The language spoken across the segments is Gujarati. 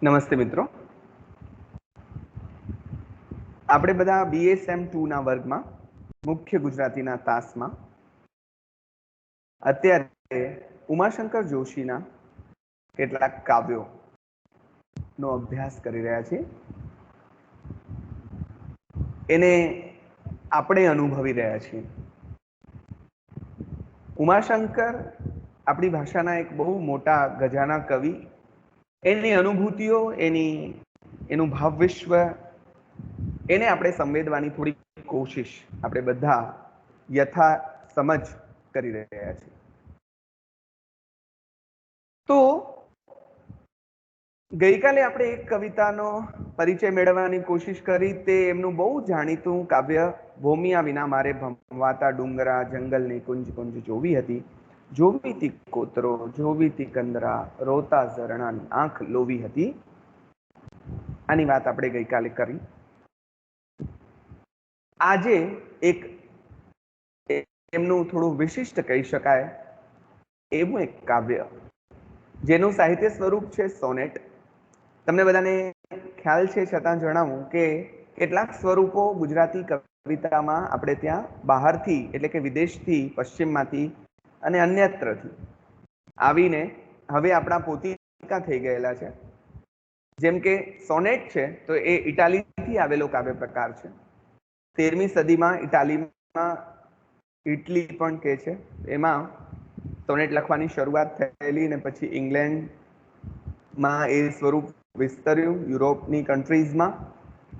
નમસ્તે મિત્રો, આપણે બધા BSM2 ના વર્ગમાં મુખ્ય ગુજરાતીના તાસમાં અત્યારે ઉમાશંકર જોશીના કેટલાક કાવ્યોનો અભ્યાસ કરી રહ્યા છીએ. એને આપણે અનુભવી રહ્યા છીએ. ઉમાશંકર આપણી ભાષાના એક બહુ મોટા ગજાના કવિ. એની અનુભૂતિઓ, એનું ભાવ વિશ્વ, એને આપણે સંવેદવાની થોડી કોશિશ આપણે બધા યથા સમજ કરી રહ્યા છીએ. તો ગઈકાલે આપણે એક કવિતાનો પરિચય મેળવવાની કોશિશ કરી. તે એમનું બહુ જાણીતું કાવ્ય ભૂમિયા વિના મારે ભમવાતા ડુંગરા જંગલની કુંજ કુંજ જોવી હતી, જોવીતી કોતરો જોવીતી કંદરા રોતા ઝરણાની આંખ લોવી હતી. આની વાત આપણે ગઈકાલે કરી. આજે એક એમનું થોડું વિશિષ્ટ કહી શકાય એવું એક કાવ્ય જેનું સાહિત્ય સ્વરૂપ છે સોનેટ. તમને બધાને ખ્યાલ છે, છતાં જણાવું કે કેટલાક સ્વરૂપો ગુજરાતી કવિતામાં આપણે ત્યાં બહારથી એટલે કે વિદેશથી, પશ્ચિમમાંથી અને અન્યત્રથી આવીને હવે આપણા પોતિકા થઈ ગયેલા છે. જેમ કે સોનેટ છે તો એ ઇટાલીથી આવેલો કાવ્ય પ્રકાર છે. 13મી સદીમાં ઇટાલીમાં ઇટલી પણ કહે છે, એમાં સોનેટ લખવાની શરૂઆત થયેલી ને પછી ઇંગ્લેન્ડમાં એ સ્વરૂપ વિસ્તર્યું, યુરોપની કન્ટ્રીઝમાં,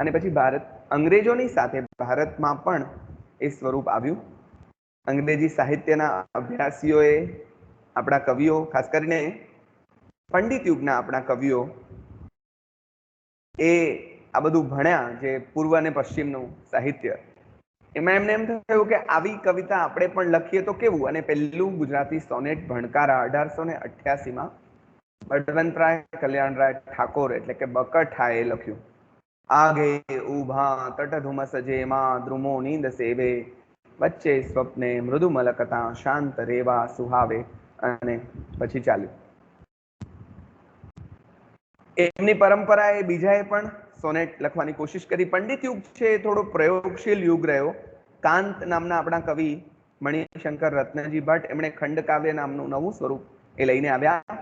અને પછી અંગ્રેજોની સાથે ભારતમાં પણ એ સ્વરૂપ આવ્યું. અંગ્રેજી સાહિત્યના અભ્યાસીઓએ, આપણા કવિઓ, ખાસ કરીને પંડિત યુગના આપણા કવિઓ એ આ બધું ભણ્યા, જે પૂર્વ અને પશ્ચિમનું સાહિત્ય. એમાં એમને એમ થયું કે આવી કવિતા આપણે પણ લખીએ તો કેવું. અને પહેલું ગુજરાતી સોનેટ ભણકારા 1888માં બળવંતરાય કલ્યાણરાય ઠાકોર એટલે કે બકઠાએ લખ્યું. આગે ઉભા તટ ધુમસ જેમાં દ્રુમો નીંદ સેવે, વચ્ચે સ્વપ્ને મૃદુ મલકતા શાંત રેવા સુહાવે. અને પછી ચાલ્યું. એમની પરંપરાએ બીજાએ પણ સોનેટ લખવાની કોશિશ કરી. પંડિત યુગ છે એ થોડો પ્રયોગશીલ યુગ રહ્યો. કાંત નામના આપણા કવિ મણિશંકર રત્નજી ભટ્ટ, એમણે ખંડકાવ્ય નામનું નવું સ્વરૂપ એ લઈને આવ્યા.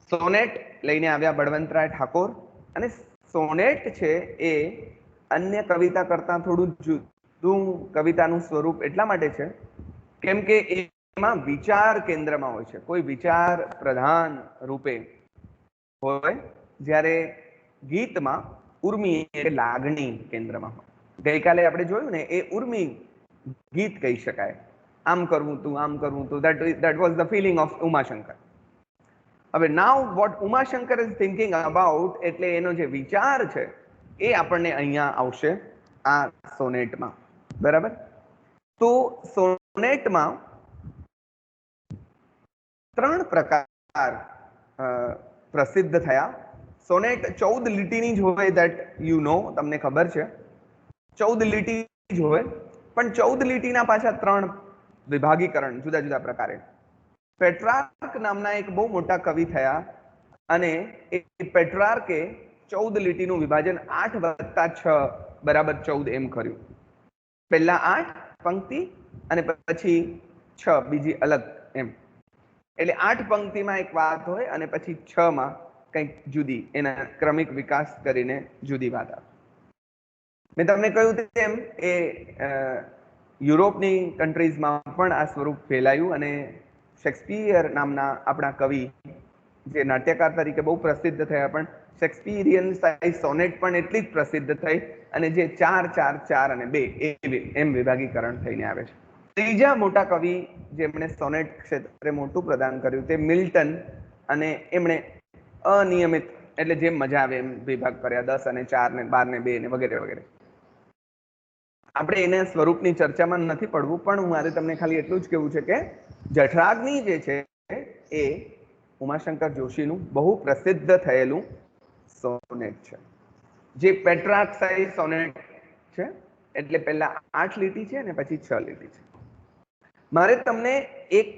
સોનેટ લઈને આવ્યા બળવંતરાય ઠાકોર. અને સોનેટ છે એ અન્ય કવિતા કરતા થોડું જુદું કવિતાનું સ્વરૂપ એટલા માટે છે કેમ કે એમાં વિચાર કેન્દ્રમાં હોય છે, કોઈ વિચાર પ્રધાન રૂપે હોય, જ્યારે ગીતમાં ઉર્મી એટલે લાગણી કેન્દ્રમાં હોય. ગઈકાલે આપણે જોયું ને, એ ઉર્મી ગીત કહી શકાય. આમ કરવું તું, આમ કરવું તું, that was the feeling of Umashankar. હવે now what Umashankar is thinking about, એટલે એનો જે વિચાર છે એ આપણને અહીંયા આવશે આ સોનેટમાં. બરાબર? તો સોનેટમાં 3 પ્રકાર પ્રસિદ્ધ થયા. સોનેટ 14 લીટીની જ હોય, દેટ યુ નો, તમને ખબર છે. 14 લીટી જ હોય, પણ 14 લીટીના પાછા 3 વિભાગીકરણ જુદા જુદા પ્રકારે. પેટ્રાર્ક નામના એક બહુ મોટા કવિ થયા, અને એ પેટ્રાર્કે 14 લીટીનું વિભાજન 8+6 = 14 એમ કર્યું. પહેલા 8 પંક્તિ અને પછી 6 બીજી અલગ એમ. એટલે 8 પંક્તિમાં એક વાત હોય અને પછી 6માં કંઈક જુદી, એના ક્રમિક વિકાસ કરીને જુદી વાત આવે. મેં તમને કહ્યું તેમ એ યુરોપની કન્ટ્રીઝમાં પણ આ સ્વરૂપ ફેલાયું. અને શેક્સપિયર નામના આપણા કવિ, જે નાટ્યકાર તરીકે બહુ પ્રસિદ્ધ થયા, પણ શેક્સપિયરિયન સાઇઝ સોનેટ પણ એટલી જ પ્રસિદ્ધ થઈ, અને જે 4, 4, 4 અને 2 એમ વિભાગીકરણ થઈને આવે છે. ત્રીજા મોટા કવિ જેમણે સોનેટ ક્ષેત્રે મોટું પ્રદાન કર્યું તે મિલ્ટન, અને એમણે અનિયમિત એટલે જેમ મજા આવે એમ વિભાગ કર્યા, 10 અને 4 ને 12 ને 2 ને વગેરે વગેરે. આપણે એના સ્વરૂપની ચર્ચામાં નથી પડવું, પણ મારે તમને ખાલી એટલું જ કહેવું છે કે જઠરાગ્નિ જે છે એ ઉમાશંકર જોશીનું બહુ પ્રસિદ્ધ થયેલું સોનેટ છે, જે પેટ્રાર્ક સાઇઝ સોનેટ છે. એટલે પહેલા 8 લીટી છે અને પછી 6 લીટી છે. મારે તમને એક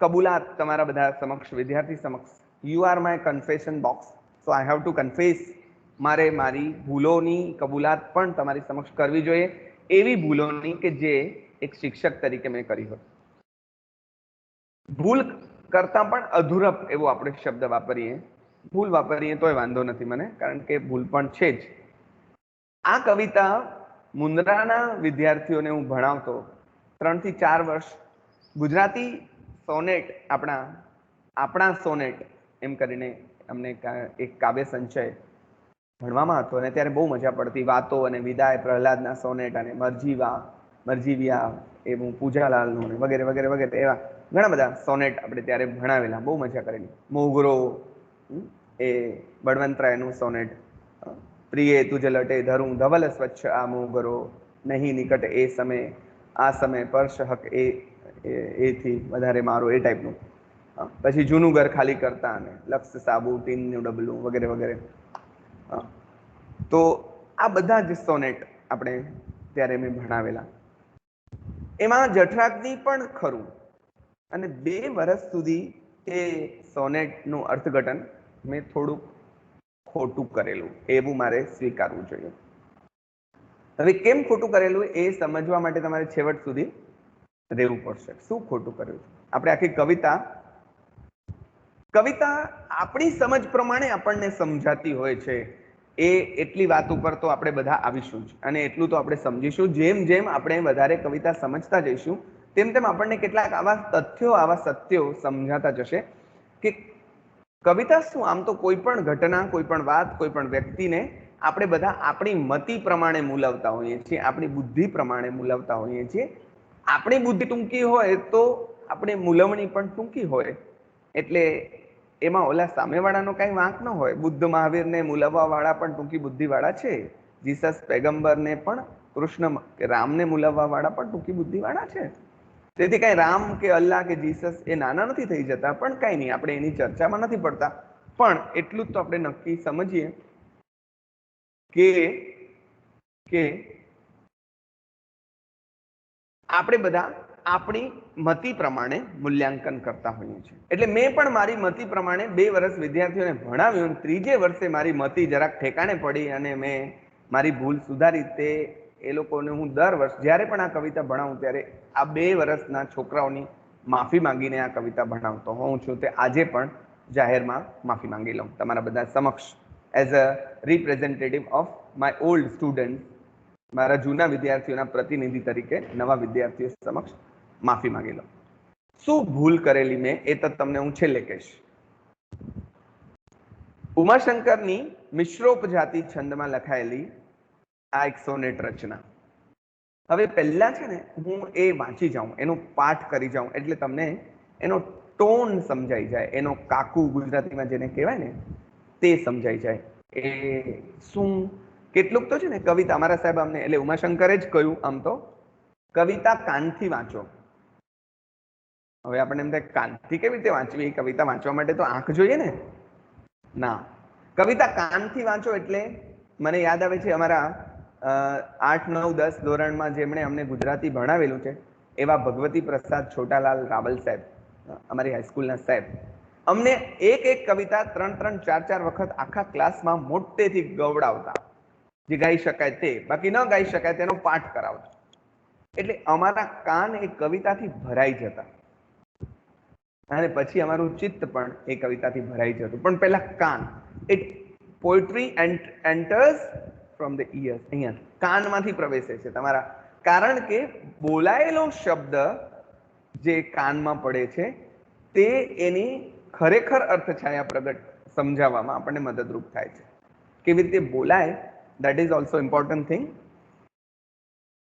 કબૂલાત તમારા બધા સમક્ષ, વિદ્યાર્થી સમક્ષ you are my confession box, so I have to confess. મારે મારી ભૂલોની કબૂલાત પણ તમારી સમક્ષ કરવી જોઈએ, એવી ભૂલોની કે જે એક શિક્ષક તરીકે મેં કરી હોય. ભૂલ કરતા પણ અધૂરપ એવો આપણે શબ્દ વાપરીએ, ભૂલ વાપરીએ તોય વાંધો નથી મને, કારણ કે ભૂલ પણ છે જ. આ કવિતા મુન્દ્રાના વિદ્યાર્થીઓને હું ભણાવતો 3 થી 4 વર્ષ. ગુજરાતી સોનેટ, આપણા સોનેટ એમ કરીને અમને એક કાવ્ય સંચય ભણવામાં હતો, અને ત્યારે બહુ મજા પડતી. વાતો અને વિદાય, પ્રહલાદના સોનેટ, અને મરજીવિયા એવું પૂજાલાલનું વગેરે વગેરે વગેરે એવા ઘણા બધા સોનેટ આપણે ત્યારે ભણાવેલા, બહુ મજા કરેલી. મોગરો એ બળવંતરાયનું સોનેટ, પ્રિય તુજ લટે ધરું ધવલ સ્વચ્છ આ મોગરો, નહીં નિકટ એ સમય આ સમય પરશ હક એથી વધારે મારો, એ ટાઈપનું. પછી જૂનું ઘર ખાલી કરતા, અને લક્ષ સાબુ, ટીનનું ડબલું વગેરે વગેરે. તો આ બધા જ સોનેટ આપણે ત્યારે મેં ભણાવેલા. એમાં જઠરાગ્નિ પણ ખરું, અને 2 વર્ષ સુધી એ સોનેટનું અર્થઘટન મેં થોડુંક ખોટું કરેલું, એવું મારે સ્વીકારવું જોઈએ. હવે કેમ ખોટું કરેલું એ સમજવા માટે તમારે છેવટ સુધી રહેવું પડશે. શું ખોટું કર્યું? આપણે આખી કવિતા આપણી સમજ પ્રમાણે આપણને સમજાતી હોય છે. એ એટલી વાત ઉપર તો આપણે બધા આવીશું જ, અને એટલું તો આપણે સમજીશું. જેમ જેમ આપણે વધારે કવિતા સમજતા જઈશું, તેમ તેમ આપણને કેટલાક આવા તથ્યો, આવા સત્યો સમજાતા જશે કે કવિતા શું, આમ તો કોઈ પણ ઘટના, કોઈ પણ વાત, કોઈ પણ વ્યક્તિને આપણે બધા આપણી મતિ પ્રમાણે મૂલવતા હોઈએ છીએ, આપણી બુદ્ધિ પ્રમાણે મૂલવતા હોઈએ છીએ. આપણી બુદ્ધિ ટૂંકી હોય તો આપણી મૂલવણી પણ ટૂંકી હોય. એટલે એમાં ઓલા સામેવાળાનો કઈ વાંક ન હોય. બુદ્ધ મહાવીરને મૂલવવા વાળા પણ ટૂંકી બુદ્ધિ વાળા છે. જીસસ પેગમ્બરને પણ, કૃષ્ણ કે રામને મૂલવવા વાળા પણ ટૂંકી બુદ્ધિ વાળા છે. તેથી કઈ રામ કે અલ્લાહ કે જીસસ એ નાના નથી થઈ જતા, પણ કઈ નહીં, આપણે એની ચર્ચામાં નથી પડતા. પણ એટલું જ તો આપણે નક્કી સમજીએ કે આપણે બધા આપણી મતિ પ્રમાણે મૂલ્યાંકન કરતા હોઈએ છીએ. એટલે મેં પણ મારી મતિ પ્રમાણે 2 વર્ષ વિદ્યાર્થીઓને ભણાવ્યું. 3જે વર્ષે મારી મતિ જરાક ઠેકાણે પડી, અને મેં મારી ભૂલ સુધારી. તે એ લોકોને હું દર વર્ષ જ્યારે પણ આ કવિતા ભણાવું ત્યારે આ 2 વર્ષના છોકરાઓની માફી માંગીને આ કવિતા ભણાવતો હોઉં છું. તે આજે પણ જાહેરમાં માફી માંગી લઉં તમારા બધા સમક્ષ, as a representative of my old student. મારા જૂના વિદ્યાર્થીઓના પ્રતિનિધિ તરીકે નવા વિદ્યાર્થીઓ સમક્ષ માફી માંગી લઉં. શું ભૂલ કરેલી મેં એ તો તમને હું છેલ્લે કહીશ. ઉમાશંકરની મિશ્રોપજાતિ છંદમાં લખાયેલી આ એક સોનેટ રચના. હવે પહેલા છે ને હું એ વાંચી જાઉં, એનો પાઠ કરી જાઉં, એટલે તમને એનો ટોન સમજાઈ જાય, એનો કાકુ ગુજરાતીમાં જેને કહેવાય ને તે સમજાઈ જાય. એ શું કેટલુંક તો છે ને કવિતા અમારા સાહેબ અમને, એટલે ઉમાશંકરે જ કહ્યું આમ તો, કવિતા કાનથી વાંચો. હવે આપણને એમ થાય કાનથી કેવી રીતે વાંચવી? કવિતા વાંચવા માટે તો આંખ જોઈએ ને. ના, કવિતા કાનથી વાંચો. એટલે મને યાદ આવે છે અમારા 8, 9, 10 ધોરણમાં જેમણે અમને ગુજરાતી ભણાવેલું છે એવા ભગવતી પ્રસાદ છોટાલાલ રાવલ સાહેબ, અમારી હાઈસ્કૂલના સાહેબ, અમને એક કવિતા 3, 4 વખત આખા ક્લાસમાં મોટેથી ગવડાવતા. જે ગાઈ શકાય તે, બાકી ન ગાઈ શકાય તેનો પાઠ કરાવતા. એટલે અમારા કાન એ કવિતાથી ભરાઈ જતા, અને પછી અમારું ચિત્ત પણ એ કવિતાથી ભરાઈ જતું. પણ પહેલા કાન, it poetry enters from the ears. અહીંયા કાનમાંથી પ્રવેશે છે તમારા, કારણ કે બોલાયેલો શબ્દ જે કાનમાં પડે છે તે એની ખરેખર અર્થછાયા પ્રગટ સમજાવવામાં આપણને મદદરૂપ થાય છે. કેવી રીતે બોલાય, that is also important thing.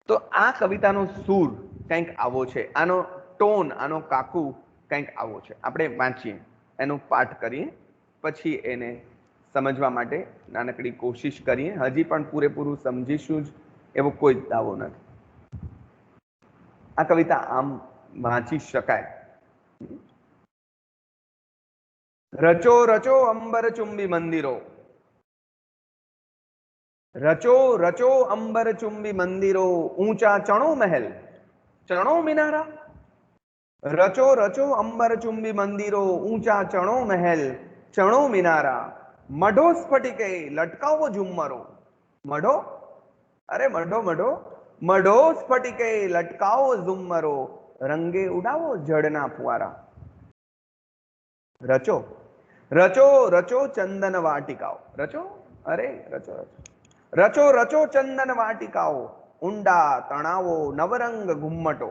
તો આ કવિતાનો સૂર કંઈક આવો છે, આનો ટોન, આનો કાકુ કંઈક આવો છે. આપણે વાંચીએ, એનો પાઠ કરીએ, પછી એને સમજવા માટે નાનકડી કોશિશ કરીએ. હજી પણ પૂરેપૂરું સમજીશું જ એવો કોઈ જ દાવો નથી. આ કવિતા આમ વાંચી શકાય. રચો રચો અંબર ચુંબી મંદિરો, રચો રચો અંબર ચુંબી મંદિરો, ઊંચા ચણો મહેલ ચણો મિનારા. રચો રચો અંબર ચુંબી મંદિરો, ઊંચા ચણો મહેલ, ચણો મિનારા, મઢો સ્ફટિકે લટકાવો ઝુમ્મરો. મઢો, અરે મઢો મઢો, મઢો સ્ફટિકે લટકાવો ઝુમ્મરો, રંગે ઉડાવો જળના ફુવારા. રચો, રચો રચો ચંદન વાટિકાઓ. રચો, અરે રચો રચો, રચો રચો ચંદન વાટિકાઓ, ઊંડા તણાવો નવરંગ ઘુમ્મટો,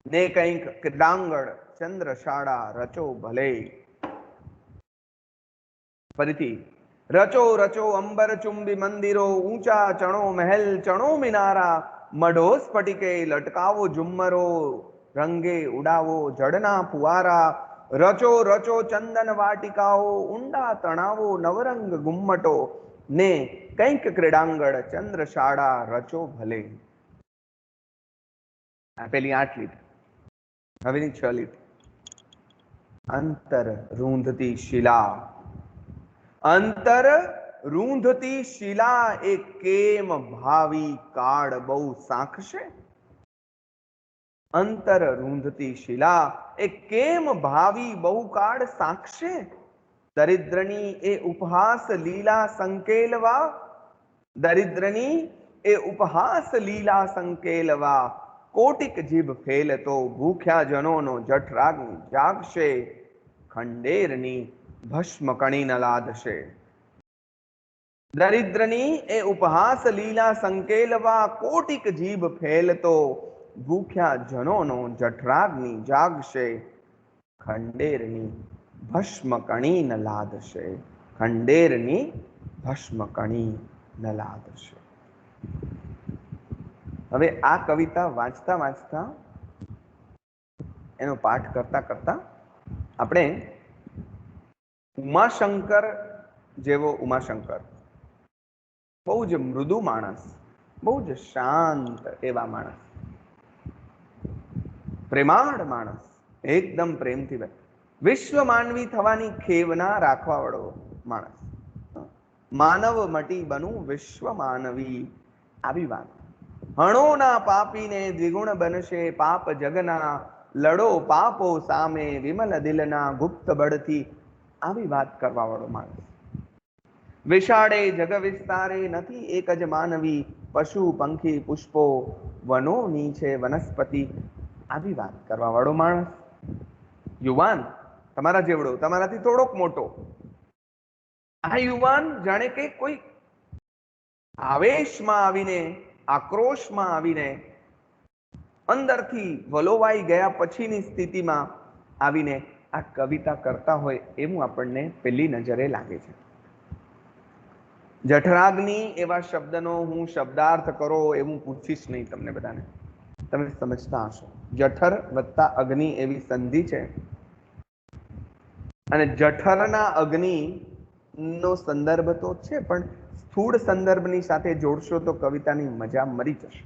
ને કંઈક ક્રીડાંગણ ચંદ્રશાળા રચો ભલે. ફરીથી, રચો રચો અંબર ચુંબી મંદિરો, ઊંચા ચણો મહેલ ચણો મિનારા, મઢો સ્ફટિકે લટકાવો ઝુમ્મરો, રંગે ઉડાવો જળના ફુવારા, રચો રચો ચંદન વાટિકાઓ, ઊંડા તણાવો નવરંગ ગુમ્મટો, ને કંઈક ક્રીડાંગણ ચંદ્રશાળા રચો ભલે. પેલી 8 લીટ, હવેની 6 લીટ. અંતર રૂંધતી શિલા, અંતર રૂંધતી શિલા, એ કેમ ભાવિ કાળ બહુ સાંખશે. અંતર રૂંધતી શિલા, એ કેમ ભાવિ બહુ કાળ સાંખશે. દરિદ્રની એ ઉપહાસ લીલા સંકેલવા, દરિદ્રની એ ઉપહાસ લીલા સંકેલવા, કોટિક જીભ ફેલતો ભૂખ્યા જનોનો જઠરાગ્નિ જાગશે, ખંડેરની ભસ્મ કણી ન લાદશે. દરિદ્રની એ ઉપહાસ લીલા સંકેલવા, કોટિક જીભ ફેલતો ભૂખ્યા જનોનો જઠરાગ્નિ જાગશે, ખંડેરની ભસ્મ કણી ન લાદશે. ખંડેરની ભસ્મ કણી ન લાદશે. હવે આ કવિતા વાંચતા વાંચતા, એનો પાઠ કરતા કરતા આપણે ઉમાશંકર જેવો ઉમાશંકર, બહુ જ મૃદુ માણસ, બહુ જ શાંત એવા માણસ, પ્રેમાળ માણસ, એકદમ પ્રેમથી વિશ્વ માનવી થવાની ખેવના રાખવા વાળો માણસ, માનવ મટી બનું વિશ્વ માનવી, આવી વાત. હણોના પાપીને દ્વિગુણ બનશે પાપ જગના, લડો પાપો સામે વિમલ દિલના ગુપ્ત બળથી, આવી વાત કરવા વાળો માણસ. વિશાળે જગ વિસ્તારે નથી એક જ માનવી, પશુ પંખી પુષ્પો વનોની છે વનસ્પતિ, આવી વાત કરવા વાળો માણસ. યુવાન, તમારા જેવડો, તમારાથી થોડોક મોટો, આ યુવાન જાણે કે કોઈ આવેશમાં આવીને, આક્રોશમાં આવીને, અંદરથી વલોવાઈ ગયા પછીની સ્થિતિમાં આવીને આ કવિતા કરતા હોય એવું આપણને પહેલી નજરે લાગે છે. જઠરાગ્નિ એવા શબ્દનો હું શબ્દાર્થ કરો એવું પૂછીશ નહીં તમને બધાને, તમે સમજતા હશો. જઠર વત્તા અગ્નિ એવી સંધિ છે, અને જઠરના અગ્નિ નો સંદર્ભ તો છે, પણ સ્થૂળ સંદર્ભની સાથે જોડશો તો કવિતાની મજા મરી જશે.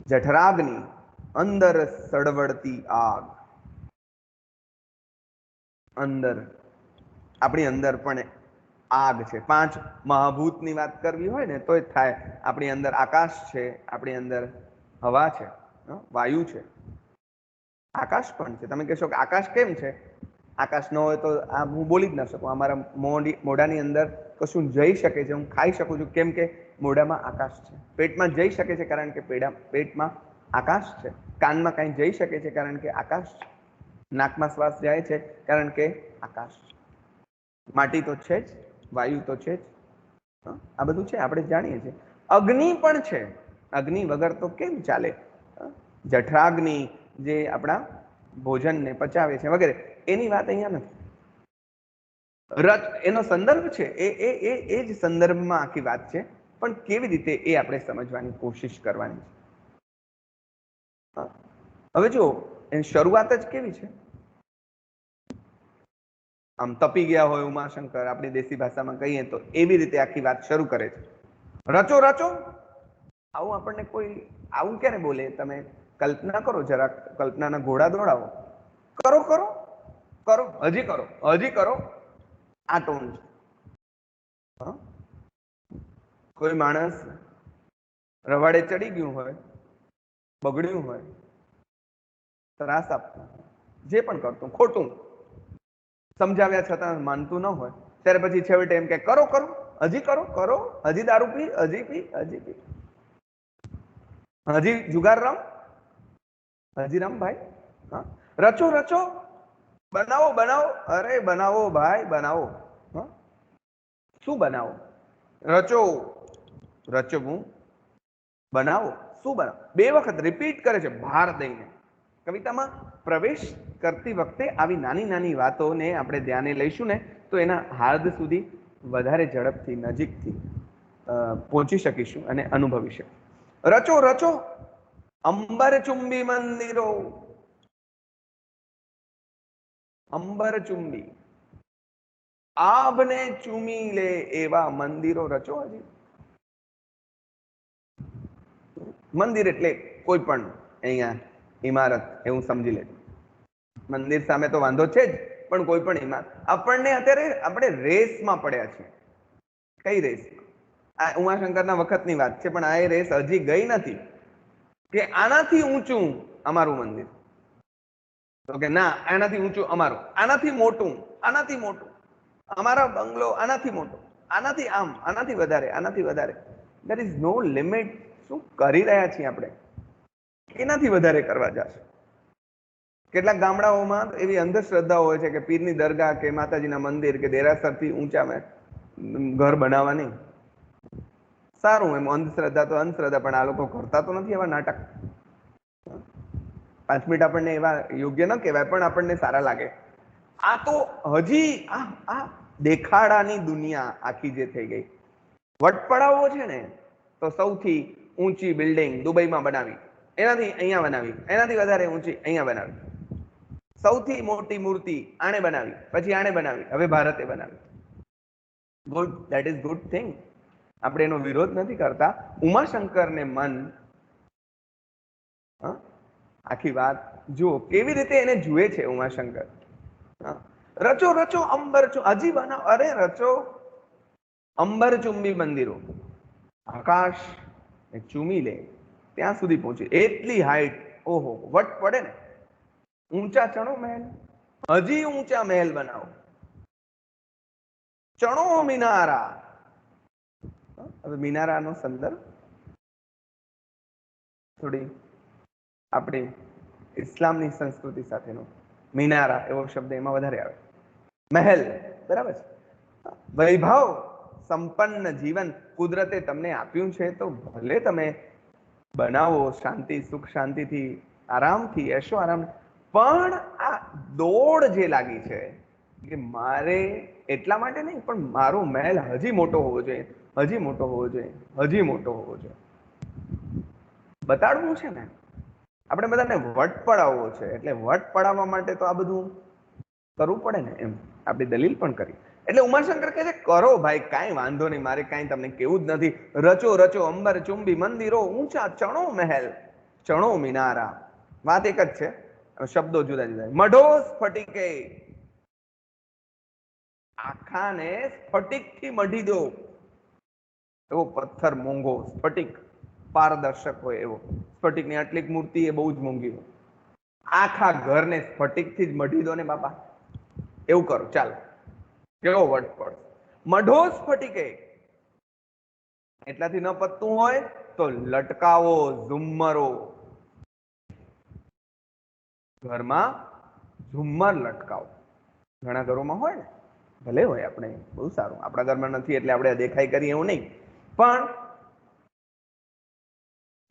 જઠરાગ્નિ, અંદર સળવળતી આગ. અંદર, આપણી અંદર પણ આગ છે. 5 મહાભૂતની વાત કરવી હોય ને તો જ થાય. આપણી અંદર આકાશ છે, આપણી અંદર હવા છે, વાયુ છે, આકાશ પણ છે. તમે કહેશો કે આકાશ કેમ છે? આકાશ ન હોય તો આ હું બોલી જ ના શકું. અમારા મોઢાની અંદર કશું જઈ શકે છે, હું ખાઈ શકું છું, કેમ કે મોઢામાં આકાશ છે. પેટમાં જઈ શકે છે કારણ કે પેટમાં આકાશ છે. કાનમાં કાંઈ જઈ શકે છે કારણ કે આકાશ છે. નાકમાં શ્વાસ જાય છે કારણ કે આકાશ છે. માટી તો છે જ, વાયુ તો છે જ, આ બધું છે, આપણે જાણીએ છીએ. અગ્નિ પણ છે, અગ્નિ વગર તો કેમ ચાલે? જઠરાગ્નિ જે આપણા ભોજનને પચાવે છે વગેરે, એની વાત અહીંયા નથી. એનો સંદર્ભ છે, એ જ સંદર્ભમાં આખી વાત છે, પણ કેવી રીતે એ આપણે સમજવાની કોશિશ કરવાની છે. હવે જો એની શરૂઆત જ કેવી છે, આમ તપી ગયા હોય ઉમાશંકર, આપણી દેશી ભાષામાં કહીએ તો એવી રીતે આખી વાત શરૂ કરે છે. રચો રચો, આવું આપણને કોઈ આવું ક્યારે બોલે? તમે કલ્પના કરો જરાક, કલ્પનાના ઘોડા દોડાવો. કરો કરો કરો, હજી કરો, હજી કરો, આ ટોન છે. કોઈ માણસ રવાડે ચડી ગયું હોય, બગડ્યું હોય, ત્રાસ આપતો, જે પણ કરતું ખોટું સમજાવ્યા છતાં માનતું ન હોય, ત્યારે પછી છેવટે એમ કે કરો કરો, હજી કરો કરો, હજી દારૂ પી, હજી પી, હજી પી, હજી જુગાર રમ, હજી રમ ભાઈ, હા રચો રચો, બનાવો બનાવો, અરે બનાવો ભાઈ બનાવો, હા શું બનાવો? રચો, રચવું, બનાવો, શું બનાવો? 2 વખત રિપીટ કરે છે ભાર દઈને. કવિતામાં પ્રવેશ કરતી વખતે આવી નાની નાની વાતોને આપણે ધ્યાને લઈશું ને તો એના હાર્દ સુધી વધારે ઝડપથી નજીકથી પહોંચી શકીશું અને અનુભવી શકીશું. રચો રચો અંબર ચુંબી મંદિરો, અંબર ચુંબી આભને ચૂમી લે એવા મંદિરો રચો. હજી મંદિર એટલે કોઈ પણ અહીંયા ઇમારત એવું સમજી લેજો. મંદિર સામે તો વાંધો છે જ, પણ કોઈ પણ ઇમારત. આપણને અત્યારે આપણે રેસમાં પડ્યા છીએ. કઈ રેસ? આ ઉમાશંકરના વખતની વાત છે, પણ આ રેસ હજી ગઈ નથી કે આનાથી ઊંચું અમારું મંદિર, તો કે ના આનાથી ઊંચું અમારું, આનાથી મોટું, આનાથી મોટું, અમારા બંગલો આનાથી મોટો, આનાથી આમ, આનાથી વધારે, આનાથી વધારે. There is no limit. શું કરી રહ્યા છીએ આપણે? એનાથી વધારે કરવા જશે. કેટલાક ગામડાઓમાં એવી અંધશ્રદ્ધાઓ હોય છે કે પીરની દરગાહ કે માતાજીના મંદિર કે દેરાસરથી ઊંચામાં ઘર બનાવવા નહીં. સારું, એમ અંધશ્રદ્ધા તો અંધશ્રદ્ધા, પણ આ લોકો કરતા તો નથી એવા નાટક. 5 મિનિટ આપણને એવા યોગ્ય ન કહેવાય, પણ આપણને સારા લાગે. આ તો હજી આ દેખાડાની દુનિયા આખી જે થઈ ગઈ. વટપડાઓ છે ને, તો સૌથી ઊંચી બિલ્ડિંગ દુબઈમાં બનાવી, એનાથી અહીંયા બનાવી, એનાથી વધારે ઊંચી અહીંયા બનાવી, સૌથી મોટી મૂર્તિ આણે બનાવી, પછી આણે બનાવી, હવે ભારતે બનાવી. Good, that is good thing. આપણે એનો વિરોધ નથી કરતા. ઉમાશંકરને મન આખી વાત જુઓ કેવી રીતે એને જુએ છે ઉમાશંકર. રચો રચો અંબર હજી બનાવો, અરે રચો અંબર ચુંબી મંદિરો, આકાશ ચૂમી લે ત્યાં સુધી પહોંચી, એટલી હાઈટ. ઓહો, વટ પડે ને. ઊંચા ચણો મહેલ, હજી ઊંચા મહેલ બનાવો, ચણો મિનારા. હવે મિનારાનો સંદર્ભ થોડી આપણી ઇસ્લામની સંસ્કૃતિ સાથેનો મિનારા એવો શબ્દ એમાં વધારે આવે. મહેલ, બરાબર છે. વૈભવ સંપન્ન જીવન કુદરતે તમને આપ્યું છે, તો ભલે તમે બનાવો શાંતિ સુખ શાંતિથી આરામથી એશો આરામ. પણ આ દોડ જે લાગી છે કે મારે એટલા માટે નહીં, પણ મારો મહેલ હજી મોટો હોવો જોઈએ, હજી મોટો હોવો જોઈએ, હજી મોટો હોવો જોઈએ, બતાડવું છે ને. આપણે બધાને વટ પડાવવો છે, એટલે વટ પડાવવા માટે તો આ બધું કરવું પડે ને. એમ આપણી દલીલ પણ કરી. એટલે ઉમાશંકર કહે છે કરો ભાઈ, કાંઈ વાંધો નહીં, મારે કાંઈ તમને કેવું જ નથી. રચો રચો અંબર ચુંબી મંદિરો, ઊંચા ચણો મહેલ, ચણો મિનારા. વાત એક જ છે, શબ્દો જુદા જુદા. મઢો સ્ફટિકે, આખાને સ્ફટિકથી મઢી દો. એવો પથ્થર મોંઘો, સ્ફટિક પારદર્શક હોય એવો. સ્ફટિકની આટલી મૂર્તિ એ બહુ જ મોંઘી હોય. આખા ઘરને સ્ફટિકથી જ મઢી દો ને બાપા. એવું કરો, ચાલો. કેવો વટપડ. મઢો સ્ફટિકે, એટલાથી ન પતતું હોય તો લટકાવો ઝુમ્મરો. ઘરમાં ઝુમ્મર લટકાવો. ઘણા ઘરોમાં હોય ને, ભલે હોય, આપણે બહુ સારું. આપણા ઘરમાં નથી એટલે આપણે દેખાઈ કરીએ એવું નહીં, પણ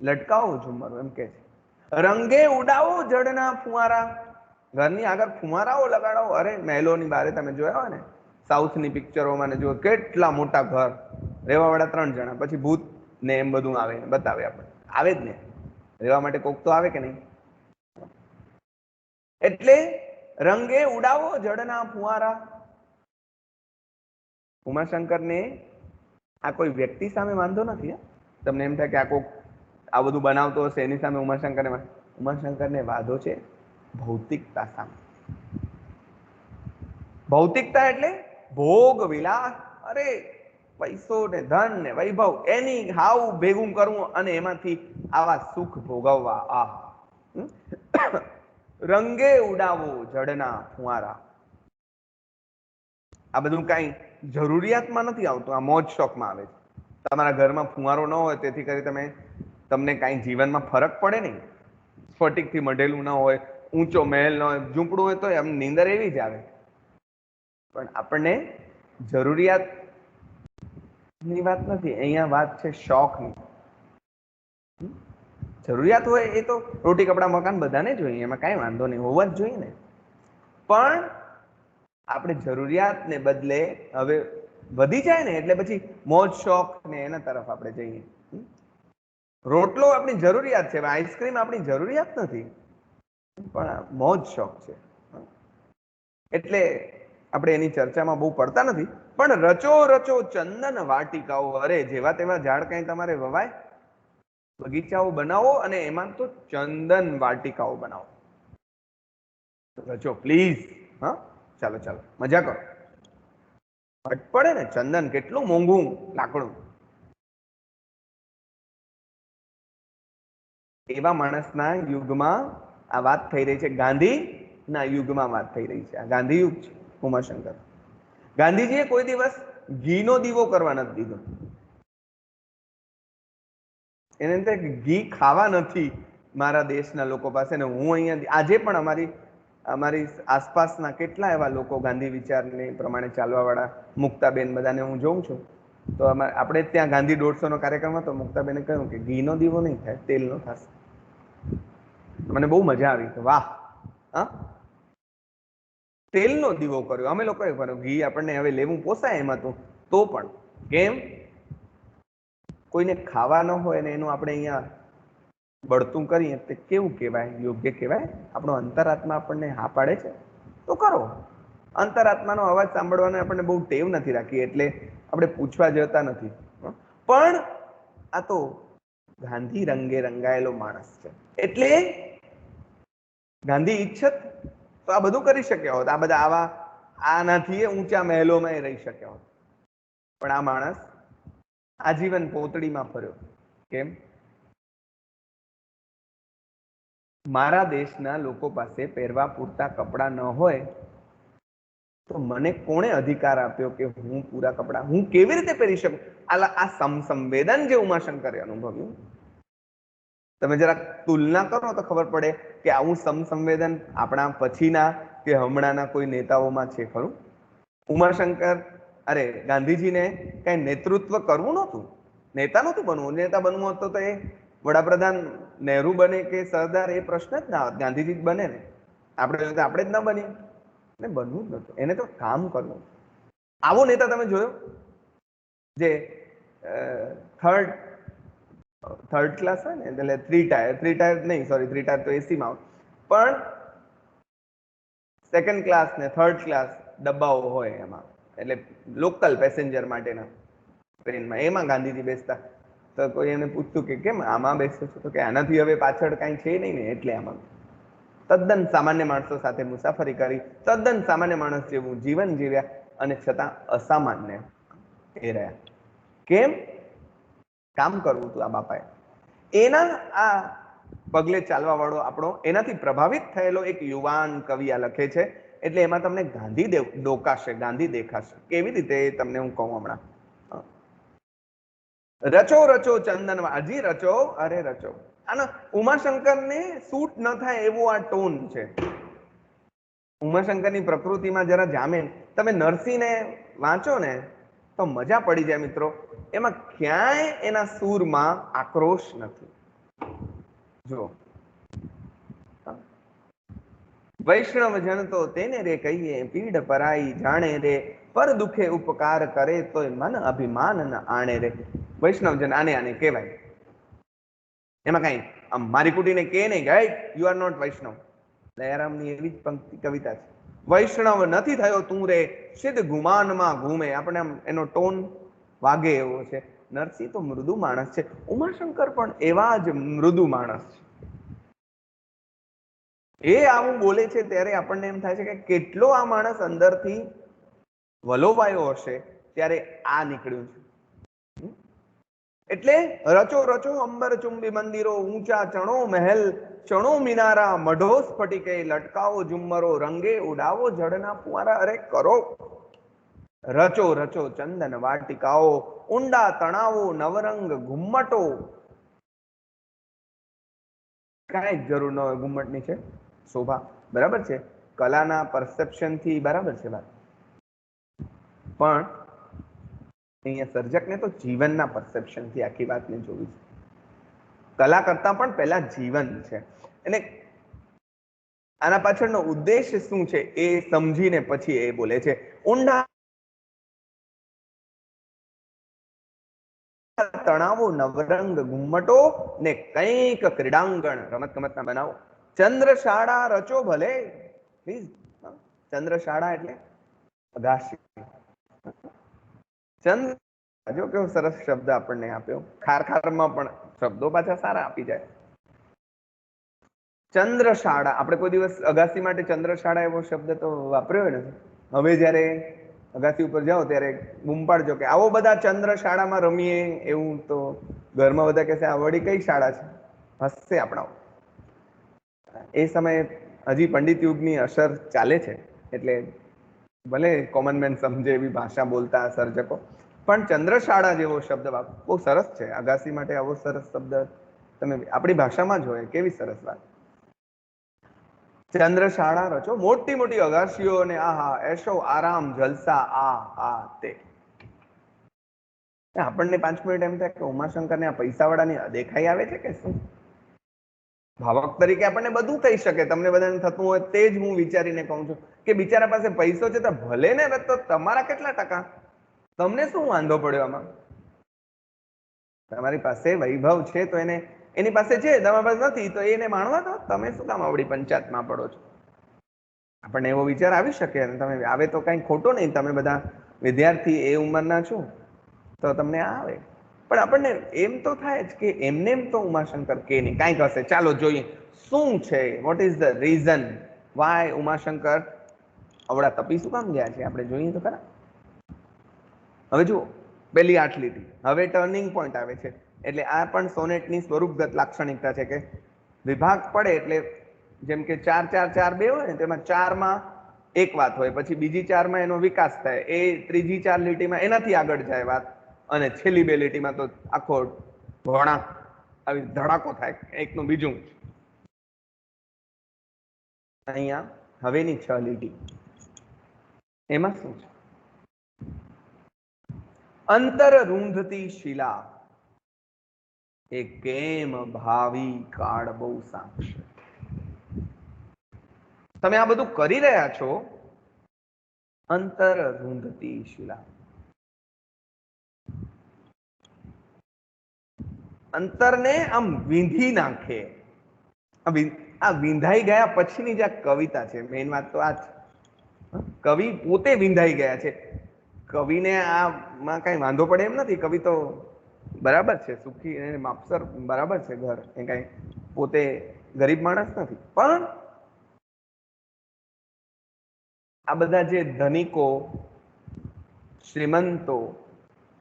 લટકાવો ઝુમ્મરો એમ કે છે. રંગે ઉડાવો જડના ફુવારા, ઘરની આગળ ફુવારાઓ લગાડો. અરે મહેલોની બારે તમે જોયા હોય ને સાઉથની પિક્ચરોમાં ને જો કેટલા મોટા ઘર, રહેવા વાળા 3 જણા, પછી ભૂત ને એમ બધું આવે બતાવે. આપણે આવે જ ને, રહેવા માટે કોક તો આવે કે નહીં. એટલે રંગે ઉડાવો જડના ફુવારા. ઉમાશંકરને આ કોઈ વ્યક્તિ સામે વાંધો નથી. તમને એમ થાય કે આ કોક આ બધું બનાવતો હશે એની સામે ઉમાશંકરને વાંધો છે ભૌતિકતા સામે. ભૌતિકતા એટલે ભોગ વિલાસ. અરે પૈસો ને ધન ને વૈભવ, એની હાવ ભેગું કરવું અને એમાંથી આવા સુખ ભોગવવા. આ રંગે ઉડાવો જડના ફુવારા. આ બધું કઈ જરૂરિયાતમાં નથી આવતું, આ મોજ શોખમાં આવે છે. તમારા ઘરમાં ફુવારો ન હોય તેથી કરી તમને કાંઈ જીવનમાં ફરક પડે નહીં. સ્ફટિકથી મઢેલું ન હોય, ઊંચો મહેલ ન હોય, ઝૂંપડું હોય તો એમ નીંદર એવી જ આવે. પણ આપણને જરૂરિયાતની વાત નથી, અહીંયા વાત છે શોખની. જરૂરિયાત હોય એ તો રોટી કપડા મકાન બધાને જોઈએ, એમાં કાંઈ વાંધો નહીં, હોવા જ જોઈએ ને. પણ આપણે જરૂરિયાતને બદલે હવે વધી જાય ને એટલે પછી મોજ શોખ ને એના તરફ આપણે જઈએ. રોટલો આપણી જરૂરિયાત છે, આઈસ્ક્રીમ આપણી જરૂરિયાત નથી, પણ મોજ શોખ છે. એટલે આપણે એની ચર્ચામાં બહુ પડતા નથી. પણ રચો રચો ચંદન વાટિકાઓ. અરે જેવા તેવા ઝાડ કઈ તમારે વવાય? બગીચાઓ બનાવો અને એમાં તો ચંદન વાટિકાઓ બનાવો. રચો પ્લીઝ. હા, ચાલો ચાલો મજા કરો. ઘટ પડે ને, ચંદન કેટલું મોંઘું લાકડું. એવા માણસના યુગમાં આ વાત થઈ રહી છે, ગાંધીના યુગમાં વાત થઈ રહી છે. આ ગાંધી યુગ છે. ઉમાશંકર ગાંધીજીએ કોઈ દિવસ ઘીનો દીવો કરવા નથી દીધો. એને ઘી ખાવા નથી મારા દેશના લોકો પાસે. ને હું અહીંયા આજે પણ અમારી આસપાસના કેટલા એવા લોકો ગાંધી વિચારની પ્રમાણે ચાલવા વાળા, મુક્તાબેન, બધાને હું જોઉં છું. તો આપણે ત્યાં ગાંધી 150 નો કાર્યક્રમ હતો. મુક્તાબેને કહ્યું કે ઘીનો દીવો નહીં થાય, તેલનો થશે. મને બહુ મજા આવી. વાહ. હા, તેલનો દીવો કર્યો અમે લોકોએ કર્યો. ઘી આપણને હવે લેવું પોસાય એમાં તો પણ કેમ કોઈને ખાવા ન હોય ને એનું આપણે અહીંયા બળતું કરીએ તે કેવું કહેવાય? યોગ્ય કહેવાય? આપણો અંતરાત્મા આપણને હા પાડે છે તો કરો. અંતરાત્માનો અવાજ સાંભળવાનો આપણને બહુ ટેવ નથી રાખી એટલે આપણે પૂછવા જતા નથી. પણ આ તો ગાંધી રંગે રંગાયેલો માણસ છે. એટલે ગાંધી ઈચ્છત તો આ બધું કરી શક્યા હોત. આ બધા આનાથી ઊંચા મહેલોમાં રહી શક્યા હોત. પણ આ માણસ આજીવન પોતડીમાં ફર્યો. કેમ? મારા દેશના લોકો પાસે પહેરવા પૂરતા કપડાં ન હોય તો મને કોણે અધિકાર આપ્યો કે હું પૂરા કપડાં હું કેવી રીતે પહેરી શકું? આ સમસંવેદન જે ઉમાશંકરે અનુભવ્યું, તમે જરા તુલના કરો તો ખબર પડે કે આવું સમસંવેદન આપણા પછીના કે હમણાંના કોઈ નેતાઓમાં છે ખરું? ઉમાશંકર ગાંધીજીને કઈ નેતૃત્વ કરવું નહોતું, નેતા નહોતું બનવું. નેતા બનવું હતું તો એ વડાપ્રધાન નહેરુ બને કે સરદાર, એ પ્રશ્ન જ ના હોત. ગાંધીજી જ બને ને. આપણે જ ના બનીએ ને, બનવું જ નહોતું. એને તો કામ કરવું. આવો નેતા તમે જોયો જે થર્ડ ક્લાસ હોય ને, એટલે થ્રી ટાયર નહીં, સોરી, થ્રી ટાયર તો એસીમાં હોય, પણ સેકન્ડ ક્લાસ ને થર્ડ ક્લાસ ડબ્બાઓ હોય એમાં, એટલે લોકલ પેસેન્જર માટેના ટ્રેનમાં, એમાં ગાંધીજી બેસતા. તો કોઈ એને પૂછતું કે કેમ આમાં બેસો છો? તો કે આનાથી હવે પાછળ કાંઈ છે નહીં ને, એટલે આમાં. તદ્દન સામાન્ય માણસો સાથે મુસાફરી કરી, તદ્દન સામાન્ય માણસ જેવું જીવન જીવ્યા, અને છતાં અસામાન્ય એ રહ્યા. કેમ? કામ કરવું હતું આ બાપાએ. એના આ પગલે ચાલવા વાળો આપણો, એનાથી પ્રભાવિત થયેલો એક યુવાન કવિ આ લખે છે. એટલે એમાં તમને ગાંધી ડોકાશે, ગાંધી દેખાશે. કેવી રીતે તમને હું કહું હમણાં. રચો રચો ચંદન, હજી રચો, અરે રચો. આનો ઉમાશંકરને સૂટ ન થાય એવો આ ટોન છે. ઉમાશંકરની પ્રકૃતિમાં જરા જામે. તમે નરસિંહને વાંચો ને તો મજા પડી જાય મિત્રો. એમાં ક્યાંય એના સૂરમાં આક્રોશ નથી. જો વૈષ્ણવ જન તો તેને રે કહીએ, પીડ પરાઈ જાણે રે, પર દુખે ઉપકાર કરે તોય મન અભિમાન ન આણે રે. વૈષ્ણવજન આને કહેવાય. એમાં કઈ આમ મારી કુટીને કે નહીં કે યુ આર નોટ વૈષ્ણવ. દયારામની એવી જ પંક્તિ કવિતા છે. વૈષ્ણવ નથી થયો તું રે, સિદ્ધ ગુમાનમાં ઘૂમે. આપણે એનો ટોન વાગે એવો છે. નરસિંહ તો મૃદુ માણસ છે, ઉમાશંકર પણ એવા જ મૃદુ માણસ છે. એ આવું બોલે છે ત્યારે આપણને એમ થાય છે કે કેટલો આ માણસ અંદરથી વલોવાયો હશે ત્યારે આ નીકળ્યું છે. એટલે રચો રચો અંબર ચુંબી મંદિરો, ઊંચા ચણો મહેલ, ચણો મિનારા, મઢો સ્ફટિકે, લટકાવો ઝુમ્મરો, રંગે ઉડાવો જળના ફુવારા. અરે કરો, રચો રચો ચંદન વાટિકાઓ, ઊંડા તણાવો નવરંગ ઘુમ્મટો. કાંઈ જ જરૂર ન હોય ઘુમ્મટની, છે શોભા, બરાબર છે, કલાના પરસેપ્શન થી બરાબર છે વાત, પણ અહીંયા સર્જકને તો જીવનના પરસેપ્શન થી આખી વાતને જોવી છે. કલા કરતા પણ પહેલા જીવન છે. એટલે આના પાછળનો ઉદ્દેશ શું છે એ સમજીને પછી એ બોલે છે. ઊંડા તણાવો નવરંગ ઘુમ્મટો ને કંઈક ક્રીડાંગણ રમત ગમતના બનાવો. ચંદ્રશાળા રચો ભલે, પ્લીઝ, ચંદ્રશાળા એટલે અગાશી. ચંદ્ર, જો કેવો સરસ શબ્દ આપણને આપ્યો, ખારખારમાં પણ શબ્દો પાછા સારા આપી જાય. ચંદ્રશાળા, આપણે કોઈ દિવસ અગાસી માટે ચંદ્રશાળા એવો શબ્દ તો વાપર્યો નથી. હવે જયારે અગાસી ઉપર જાઓ ત્યારે બૂમ પાડજો કે આવો બધા ચંદ્રશાળામાં રમીએ, એવું તો ઘરમાં બધા કહેશે આ વળી કઈ શાળા છે, હસશે આપણા. એ સમયે હજી પંડિત યુગની અસર ચાલે છે, એટલે ભલે કોમન મેન સમજે એવી ભાષા બોલતા સર્જકો, પણ ચંદ્રશાળા જેવો શબ્દ બહુ સરસ છે. અગાસી માટે આવો સરસ શબ્દ તમે આપણી ભાષામાં જ હોય, કેવી સરસ વાત. ચંદ્રશાળા રચો, મોટી મોટી અગાસીઓ ને આહા એશો આરામ જલસા આ તે. આપણને 5 મિનિટ એમ થાય કે ઉમાશંકરને આ પૈસાવાળાની દેખાઈ આવે છે કે શું? ભાવક તરીકે આપણને બધું થઈ શકે, તમને બધાને થતું હોય તે જ હું વિચારીને કહું છું કે બિચારા પાસે પૈસો છે તો ભલે ને, તો તમારા કેટલા ટકા, તમને શું વાંધો પડ્યો આમાં? તમારી પાસે વૈભવ છે તો એને, એની પાસે છે, તમારી પાસે નથી તો એને માણવા દો. તમે શું કામ આવડી પંચાયતમાં પડો છો? આપણને એવો વિચાર આવી શકે, અને તમે આવે તો કઈ ખોટો નહીં, તમે બધા વિદ્યાર્થી એ ઉંમરના છો તો તમને આવે. પણ આપણને એમ તો થાય જ કે એમને એમ તો ઉમાશંકર કે નહીં, કાંઈક હશે, ચાલો જોઈએ શું છે. What is the reason why Umashankar અવડા તપી શું કામ ગયા છે, આપણે જોઈએ તો ખરા. હવે જુઓ, પેલી 8 લીટી, હવે ટર્નિંગ પોઈન્ટ આવે છે. એટલે આ પણ સોનેટની સ્વરૂપગત લાક્ષણિકતા છે કે વિભાગ પડે એટલે જેમ કે 4 4 4 2 હોય ને, તેમાં 4માં એક વાત હોય, પછી બીજી 4માં એનો વિકાસ થાય, એ ત્રીજી 4 લીટીમાં એનાથી આગળ જાય વાત, અને છેલ્લી 2 લીટીમાં તો આખો ભણાક આવી ધડાકો થાય એકનું બીજું. અહીંયા હવેની 6 લીટી, એમાં શું છે? અંતર રૂંધતી શિલા એ કેમ ભાવિ કાળ બહુ સાક્ષ. તમે આ બધું કરી રહ્યા છો, અંતર રૂંધતી શિલા, અંતરને આમ વીંધી નાખે. આ વિંધાઈ ગયા પછીની જે કવિતા છે, મેઇન વાત તો આ જ. કવિ પોતે વિંધાઈ ગયા છે. કવિને આમાં કઈ વાંધો પડે એમ નથી, કવિ તો બરાબર છે, સુખી અને માપસર બરાબર છે ઘર, એ કઈ પોતે ગરીબ માણસ નથી. પણ આ બધા જે ધનિકો શ્રીમંતો,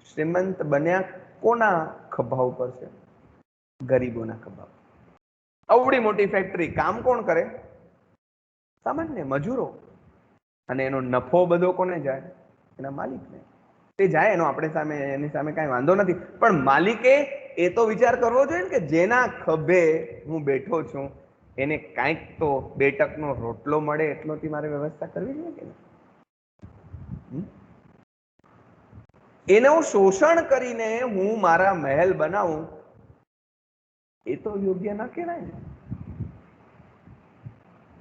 શ્રીમંત બન્યા કોના ખભા ઉપર છે? ગરીબોના ખભા. અવડી મોટી ફેક્ટરી, કામ કોણ કરે? સામાન્ય મજૂરો. અને એનો નફો બધો કોને જાય? એના માલિકને. તે જાય, એનો આપણે સામે, એની સામે કઈ વાંધો નથી, પણ માલિકે એ તો વિચાર કરવો જોઈએ ને કે જેના ખભે હું બેઠો છું એને કાંઈક તો 2 ટકનો રોટલો મળે એટલોથી મારે વ્યવસ્થા કરવી જોઈએ કે નહીં? એનું શોષણ કરીને હું મારા મહેલ બનાવું, એ તો યોગ્ય ના કહેવાય ને.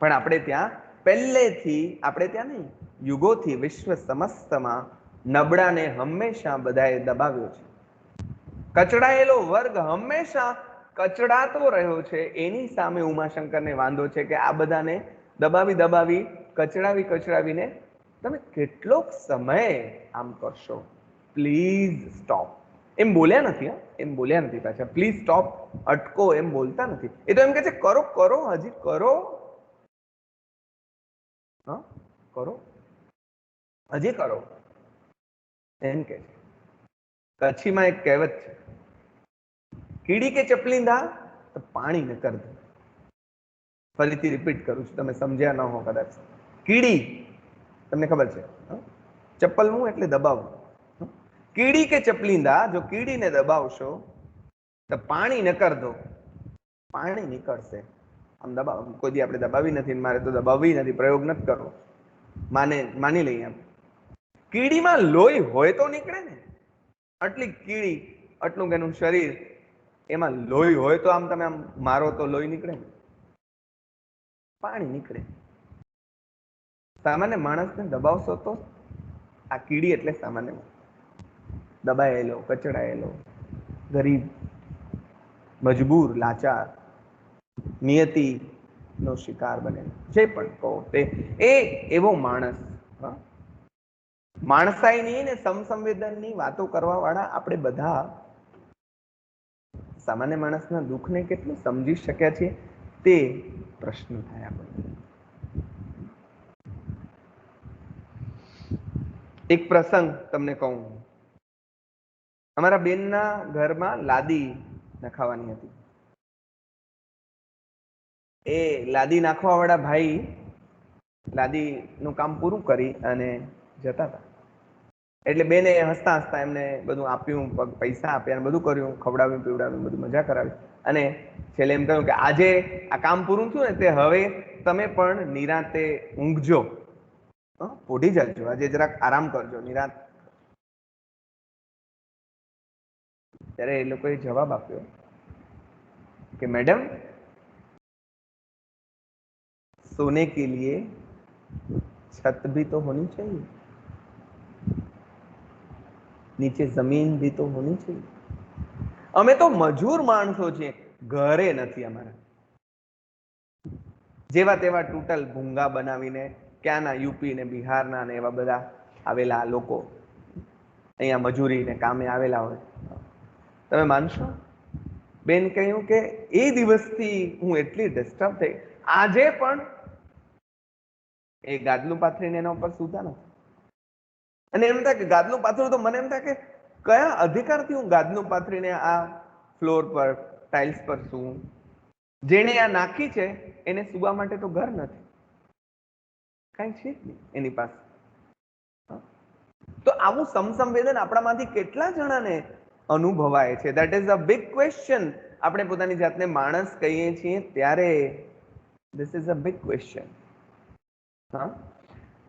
પણ આપણે ત્યાં પહેલેથી, આપણે ત્યાં નહીં, યુગોથી વિશ્વ સમસ્તમાં નબળાને હંમેશા બધાએ દબાવ્યો છે. કચડાયેલો વર્ગ હંમેશા કચડાતો રહ્યો છે. એની સામે ઉમાશંકરને વાંધો છે કે આ બધાને દબાવી દબાવી, કચડાવીને તમે કેટલોક સમય આમ કરશો? Please stop. એમ બોલ્યા નથી, એમ બોલ્યા નથી પાછા, પ્લીઝ સ્ટોપ, અટકો એમ બોલતા નથી. એ તો એમ કે છે કરો કરો, હજી કરો, કરો, હજી કરો એમ કે છે. કચ્છીમાં એક કહેવત છે, કીડી કે ચપલીંદા તો પાણી ન કર દો. ફરીથી રિપીટ કરું છું, તમે સમજ્યા ન હો કદાચ. કીડી તમને ખબર છે, ચપ્પલવું એટલે દબાવવું. કીડી કે ચપલીંદા, જો કીડીને દબાવશો તો પાણી ન કર દો, પાણી નીકળશે. આમ દબાવ, કોઈ દી આપણે દબાવી નથી, મારે તો દબાવવી નથી, પ્રયોગ નથી કરવો, માની લઈએ આમ. કીડીમાં લોહી હોય તો નીકળે ને. આટલી કીડી, આટલું એનું શરીર, એમાં લોહી હોય તો આમ તમે આમ મારો તો લોહી નીકળે ને, પાણી નીકળે. સામાન્ય માણસને દબાવશો તો, આ કીડી એટલે સામાન્ય દબાયેલો, કચડાયેલો, ગરીબ, મજબૂર, લાચાર, નિયતિ નો શિકાર બને, જે પણ કહો તે, એ એવો માણસ. માણસાઈની ને સમસંવેદનની વાતો કરવા વાળા આપણે બધા સામાન્ય માણસના દુઃખને કેટલું સમજી શક્યા છીએ તે પ્રશ્ન થાય આપણને. એક પ્રસંગ તમને કહું. અમારા બેનના ઘરમાં લાદી નખાવાની હતી. એ લાદી નાખવા વાળા ભાઈ લાદી નું કામ પૂરું કરી અને જતા હતા. એટલે બેને હસતા હસતા એમને બધું આપ્યું, પૈસા આપ્યા, બધું કર્યું, ખવડાવ્યું, પીવડાવ્યું, બધું મજા કરાવી. અને છેલ્લે એમ કહ્યું કે આજે આ કામ પૂરું થયું ને તે હવે તમે પણ નિરાંતે ઊંઘજો, પોઢી જજો, આજે જરાક આરામ કરજો, નિરાંત. ત્યારે એ લોકોએ જવાબ આપ્યો કે મેડમ, सोने के लिए छत भी तो होनी चाहिए, नीचे जमीन भी तो होनी चाहिए. અમે તો મજૂર માણસો છીએ, ઘરે નથી અમારા. જેવા તેવા ટૂટલ ભૂંગા બનાવીને ક્યાંના યુપી ને બિહારના ને એવા બધા આવેલા લોકો અહીંયા મજૂરી ને કામે આવેલા હોય. તમે માનશો, બેન કહ્યું કે એ દિવસથી હું એટલી ડિસ્ટર્બ થઈ, આજે પણ એ ગાદલું પાથરીને એના ઉપર સૂતા નથી. અને એમ થાય કે ગાદલું પાથરું તો મને એમ થાય કે કયા અધિકારથી હું ગાદલું પાથરીને આ ફ્લોર પર, ટાઇલ્સ પર સૂવું? જેને આ નાખી છે એને સુવા માટે તો ઘર નથી, કઈ છે એની પાસે. તો આવું સમસંવેદન આપણામાંથી કેટલા જણાને અનુભવાય છે? That is a big question. આપણે પોતાની જાતને માણસ કહીએ છીએ ત્યારે this is a big question.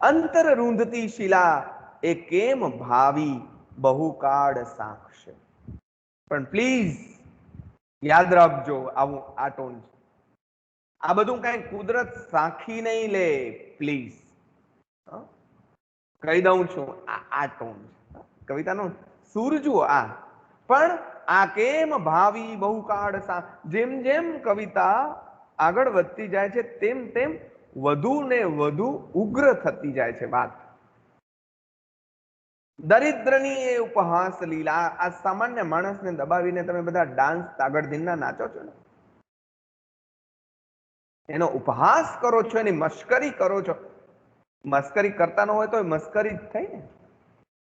અંતર રૂંધતી શિલા એ કેમ ભાવી બહુકાળ સાક્ષ. પણ પ્લીઝ યાદ રાખજો, આવું આ ટોન છે. આ બધું કઈ કુદરત સાખી નહીં લે, પ્લીઝ કહી દઉં છું. આ ટોન છે, કવિતાનો સૂર જુઓ આ. પણ આ કેમ ભાવી બહુકાળ સાક્ષ. જેમ જેમ કવિતા આગળ વધતી જાય છે તેમ તેમ વધુ ને વધુ ઉગ્ર થતી જાય છે વાત. દરિદ્રની એ ઉપહાસ લીલા. આ સામાન્ય માણસને દબાવીને તમે બધા ડાન્સ તાગડધીનના નાચો છો ને, એનો ઉપહાસ કરો છો, એની મશ્કરી કરો છો. મશ્કરી કરતા ન હોય તો મશ્કરી જ થઈ ને.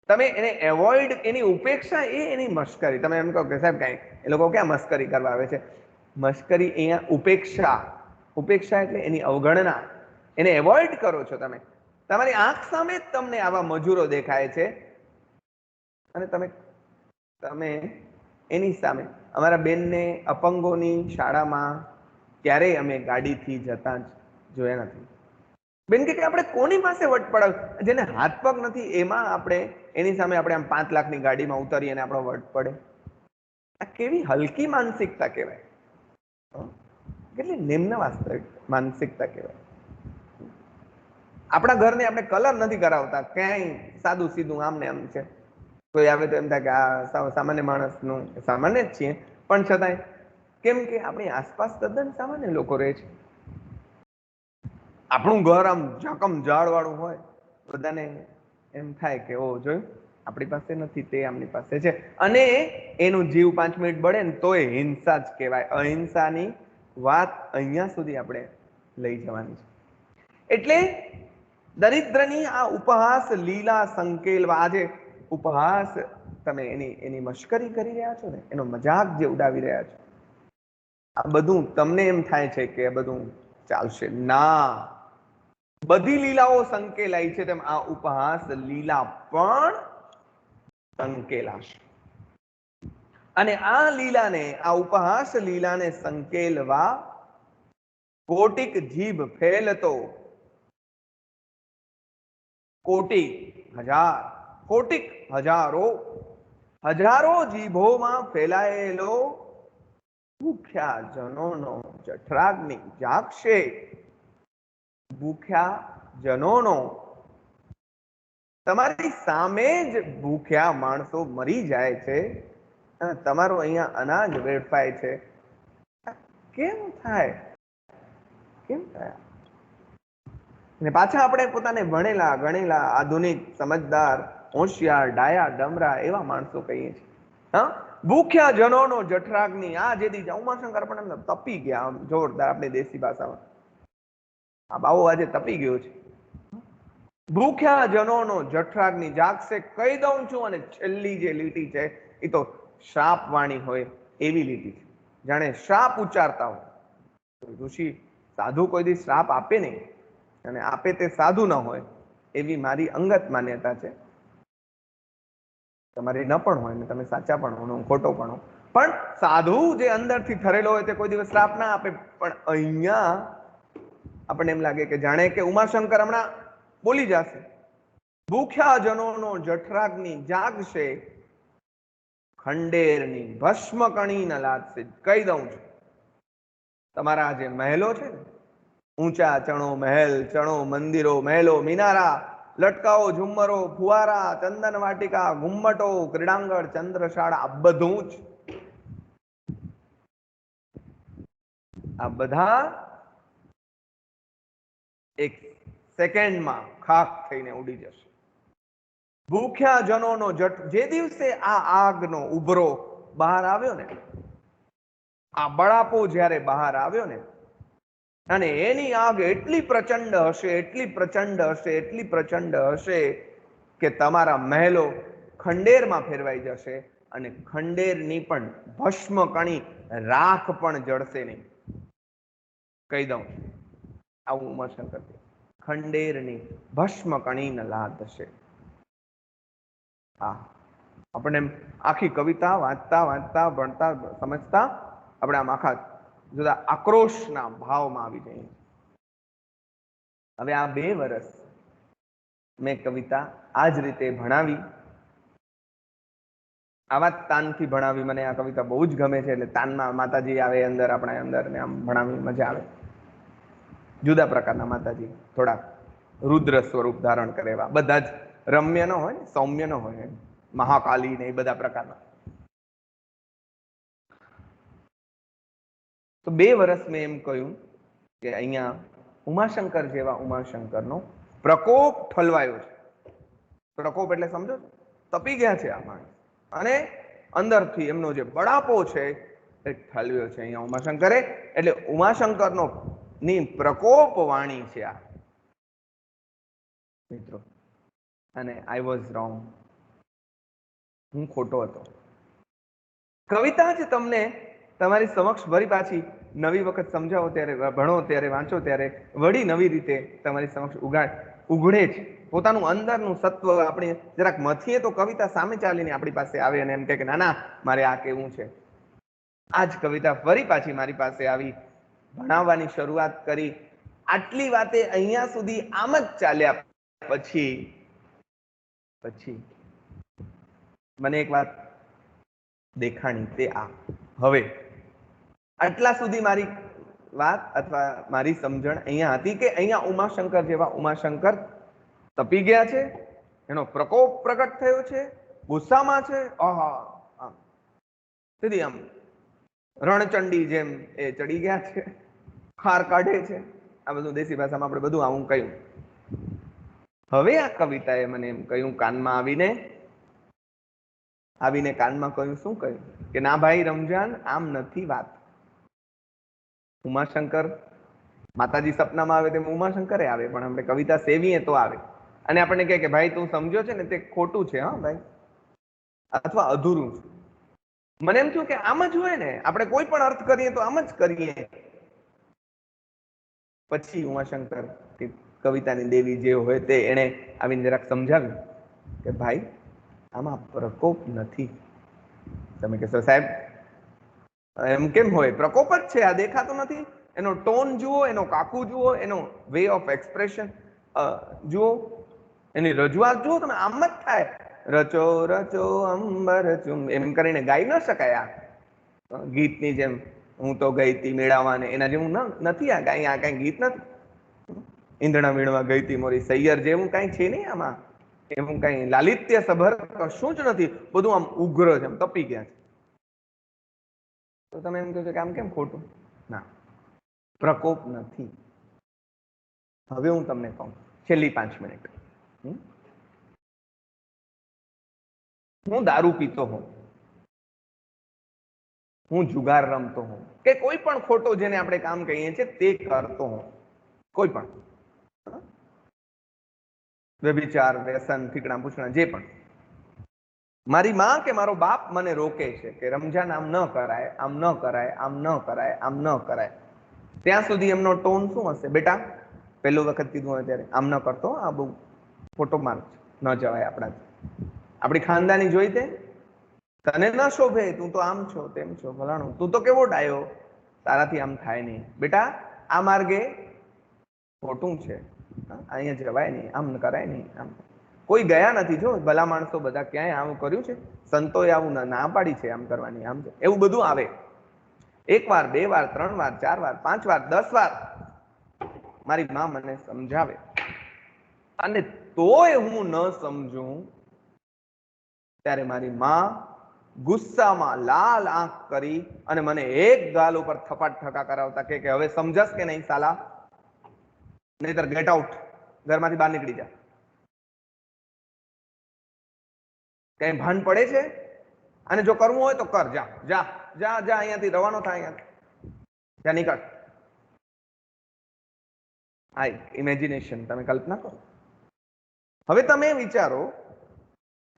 તમે એને એવોઇડ, એની ઉપેક્ષા એ એની મશ્કરી. તમે એમ કહો કે સાહેબ કઈ એ લોકો ક્યાં મશ્કરી કરવા આવે છે? મશ્કરી અહીંયા ઉપેક્ષા. ઉપેક્ષા એટલે એની અવગણના, એને એવોઇડ કરો છો તમે. તમારી આંખ સામે જ તમને આવા મજૂરો દેખાય છે અને તમે એની સામે. અમારા બેનને અપંગોની શાળામાં ક્યારેય અમે ગાડીથી જતા જ જોયા નથી. બેન કે આપણે કોની પાસે વટ પડાવ? જેને હાથ પગ નથી એમાં આપણે એની સામે આપણે આમ 5 લાખની ગાડીમાં ઉતરીએ અને આપણો વટ પડે. આ કેવી હલકી માનસિકતા કહેવાય, કેટલી નિમ્ન વાસ્તવિક માનસિકતા કહેવાય. આપણા ઘરને આપણે કલર નથી કરાવતા, ક્યાંય સાદું સીધું આમ ને આમ છે. કોઈ આવે તો એમ થાય કે આ સામાન્ય માણસનું, સામાન્ય જ છીએ પણ છતાંય, કેમ કે આપણી આસપાસ તદ્દન સામાન્ય લોકો રહે છે. આપણું ઘર આમ ઝાકમ ઝાડ વાળું હોય, બધાને એમ થાય કે ઓ જોયું, આપણી પાસે નથી તે આમની પાસે છે. અને એનું જીવ 5 મિનિટ બળે ને તોય હિંસા જ કહેવાય. અહિંસાની વાત અહીંયા સુધી આપણે લઈ જવાની છે. એટલે દરિદ્રની આ ઉપહાસ લીલા સંકેલવા. આજે ઉપહાસ તમે એની મશ્કરી કરી રહ્યા છો ને, એનો મજાક જે ઉડાવી રહ્યા છો, આ બધું તમને એમ થાય છે કે બધું ચાલશે. ના, બધી લીલાઓ સંકેલાઈ છે તેમ આ ઉપહાસ લીલા પણ સંકેલાશે. અને આ લીલાને, આ ઉપહાસ લીલાને સંકેલવા કોટિક જીભ ફેલતો, કોટિ હજાર, કોટિક હજારો, હજારો જીભોમાં ફેલાયેલો ભૂખ્યા જનોનો જઠરાગ્નિ જાગશે. ભૂખ્યા જનોનો, તમારી સામે જ ભૂખ્યા માણસો મરી જાય છે અને તમારું અહીંયા અનાજ વેડફાય છે. કેમ થાય? કેમ થાય? અને પાછા આપણે પોતાને ભણેલા ગણેલા આધુનિક સમજદાર હોશિયાર ડાયા ડમરા એવા માણસો કહીએ છીએ. હા, ભૂખ્યા જનોનો જઠરાગ્નિ. આ જેથી ઉમાશંકર પણ તપી ગયા આમ જોરદાર, આપણી દેશી ભાષામાં. આ બાવો આજે તપી ગયો છે. ભૂખ્યા જનોનો જઠરાગ્નિ જાગશે, કહી દઉં છું. અને છેલ્લી જે લીટી છે એ તો શ્રાપ વાણી હોય એવી લીટી છે, જાણે શ્રાપ ઉચ્ચારતા હોય. ઋષિ સાધુ કોઈ દી શ્રાપ આપે નહીં, અને આપે તે સાધુ ન હોય એવી મારી અંગત માન્યતા છે. તમારી ન પણ હોય ને તમે સાચા પણ હો, હું ખોટો પણ હો, પણ સાધુ જે અંદરથી ઠરેલો હોય તે કોઈ દિવસ શ્રાપ ના આપે. પણ અહીંયા આપણને એમ લાગે કે જાણે કે ઉમાશંકર હમણાં બોલી જશે, ભૂખ્યા જનોનો જઠરાગ્નિ જાગશે, ખંડેરની ભસ્મ કણી ન લાદશે. કહી દઉં છું, તમારા જે મહેલો છે ને, ઊંચા ચણો મહેલ, ચણો મંદિરો, મહેલો, મિનારા, લટકાઓ, ઝુમ્મરો, ફુવારા, ચંદન વાટિકા, ઘુમ્મટો, ક્રીડાંગણ, ચંદ્રશાળા, આ બધું જ, આ બધા એક સેકન્ડમાં ખાખ થઈને ઉડી જશે. ભૂખ્યા જનોનો જઠ, જે દિવસે આ આગનો ઉભરો બહાર આવ્યો ને, આ બળાપો જ્યારે બહાર આવ્યો ને, અને એની આગ એટલી પ્રચંડ હશે, એટલી પ્રચંડ હશે, એટલી પ્રચંડ હશે કે તમારા મહેલો ખંડેરમાં ફેરવાઈ જશે, અને ખંડેરની પણ ભસ્મ કણી, રાખ પણ જળશે નહીં. કહી દઉં, આવું ઉમાશંકર ખંડેરની ભસ્મ કણી ન લાદશે. હા, આપણે આખી કવિતા વાંચતા વાંચતા ભણતા સમજતા આપણે આમ આખા જુદા આક્રોશના ભાવમાં આવી જઈએ. હવે આ 2 વર્ષ મેં કવિતા આ જ રીતે ભણાવી, આવા જ તાનથી ભણાવી. મને આ કવિતા બહુ જ ગમે છે. એટલે તાનમાં માતાજી આવે અંદર, આપણા અંદર, ને આમ ભણાવી મજા આવે. જુદા પ્રકારના માતાજી, થોડા રુદ્ર સ્વરૂપ ધારણ કરે એવા. બધા જ રમ્ય ન હોય, સૌમ્ય ન હોય, મહાકાલી ને એ બધા પ્રકારના. તો 2 વર્ષ મેં એમ કહ્યું કે અહીંયા ઉમાશંકર જેવા ઉમાશંકરનો પ્રકોપ ઠલવાયો છે. પ્રકોપ એટલે સમજો, તપી ગયા છે આ માણસ, અને અંદરથી એમનો જે બળાપો છે એ ઠલવ્યો છે અહીંયા ઉમાશંકરે. એટલે ઉમાશંકરનો ની પ્રકોપ વાણી છે આ, મિત્રો. અને આઈ વોઝ રોંગ, હું ખોટો હતો. કવિતા જ તમને તમારી સમક્ષ વળી પાછી નવી વખત સમજાવો ત્યારે, ભણો ત્યારે, વાંચો ત્યારે વળી નવી રીતે તમારી સમક્ષ ઉઘડે છે. પોતાનું અંદરનું સત્વ આપણે જરાક મથીએ તો કવિતા સામે ચાલીને આપણી પાસે આવે અને એમ કે ના ના મારે આ કેવું છે. આ જ કવિતા ફરી પાછી મારી પાસે આવી, ભણાવવાની શરૂઆત કરી. આટલી વાતે અહીંયા સુધી આમ જ ચાલ્યા. પછી મને એક વાત દેખાણી, તે આ. હવે આટલા સુધી મારી વાત અથવા મારી સમજણ અહીંયા હતી કે અહીંયા ઉમાશંકર જેવા ઉમાશંકર તપી ગયા છે, એનો પ્રકોપ પ્રગટ થયો છે, ગુસ્સામાં છે. આહા, સીધી આમ રણચંડી જેમ એ ચડી ગયા છે, ખાર કાઢે છે. આ બધું દેશી ભાષામાં આપણે બધું આવું કહ્યું. હવે આ કવિતાએ મને એમ કહ્યું, કાનમાં આવીને કાનમાં કહ્યું, શું કહ્યું કે ના ભાઈ રમજાન, આમ નથી વાત. ઉમાશંકર, માતાજી સપનામાં આવે તેમ ઉમાશંકરે આવે, પણ આપણે કવિતા સેવીએ તો આવે. અને આપણને કહે કે ભાઈ તું સમજો છે ને તે ખોટું છે. હા ભાઈ, અથવા અધૂરું છે. મને એમ થયું કે આમ જ હોય ને, આપણે કોઈ પણ અર્થ કરીએ તો આમ જ કરીએ. પછી ઉમાશંકર કે કવિતાની દેવી જે હોય તે એને આવીને જરાક સમજાવ્યું કે ભાઈ આમાં પ્રકોપ નથી. તમે કહેશો સાહેબ એમ કેમ હોય? પ્રકોપ જ છે, આ દેખાતો નથી. એનો ટોન જુઓ, એનો કાકુ જુઓ, એનો વે ઓફ એક્સપ્રેશન જુઓ, એની રજૂઆત જુઓ, તમે આમ જ થાય. રચો રચો અંબર ચુમ એમ કરીને ગાઈ ન શકાય આ ગીતની જેમ. હું તો ગઈ તી મેળાવાને એના જેવું નથી આ કઈ. આ કઈ ગીત નથી. ઈંધણા વીણવા ગઈ તી મોરી સૈયર જેવું કઈ છે નહીં આમાં. એવું કઈ લાલિત્ય સભર કશું જ નથી. બધું આમ ઉગ્ર છે, આમ તપી ગયા છે. તો તમે એમ કહો છો કે આમ કેમ ખોટું? ના, પ્રકોપ નથી. હવે હું તમને કહું, છેલ્લી 5 મિનિટ. હું દારૂ પીતો હોઉં, હું જુગાર રમતો હોઉં, કે કોઈ પણ ખોટો જેને આપણે કામ કહીએ છીએ તે કરતો હોઉં, કોઈ પણ વ્યભિચાર, વ્યસન, ઠીકણા પૂછણા, જે પણ, મારી માં કે મારો બાપ મને રોકે છે કે રમજાન આમ ન કરાય, આમ ન કરાય, આમ ન કરાય, આમ ન કરાય, ત્યાં સુધી એમનો ટોન શું હશે? બેટા, પહેલું વખત કીધું હોય ત્યારે આમ ન કરતો, આ બહુ ફોટો માર્ક ન જવાય આપણાથી. આપણી ખાનદાની જોઈ તે, તને ન શોભે, તું તો આમ છો, તેમ છો, ફલાણું, તું તો કેવો ડાયો, તારાથી આમ થાય નહીં. બેટા, આ માર્ગે ખોટું છે, અહીંયા જવાય નહીં, આમ કરાય નહીં. આમ કોઈ ગયા નથી જો, ભલા માણસો બધા ક્યાંય આવું કર્યું છે? સંતોએ આવું ના પાડી છે આમ કરવાની. આમ છે એવું બધું આવે. 1 વાર, 2 વાર, 3 વાર, 4 વાર, 5 વાર, 10 વાર મારી માં મને સમજાવે, અને તોય હું ન સમજું ત્યારે મારી માં ગુસ્સામાં લાલ આંખ કરી અને મને એક ગાલ ઉપર થપાટ ઠકા કરાવતા કે હવે સમજસ કે નહીં સાલા, નહીતર ગેટ આઉટ, ઘરમાંથી બહાર નીકળી જા. કઈ ભાન પડે છે? અને જો કરવું હોય તો કર, જા જા જા જા, અહીંયાથી રવાનો થાય, અહીંયા જા, નીકળ. આ ઇમેજિનેશન, તમે કલ્પના કરો. હવે તમે વિચારો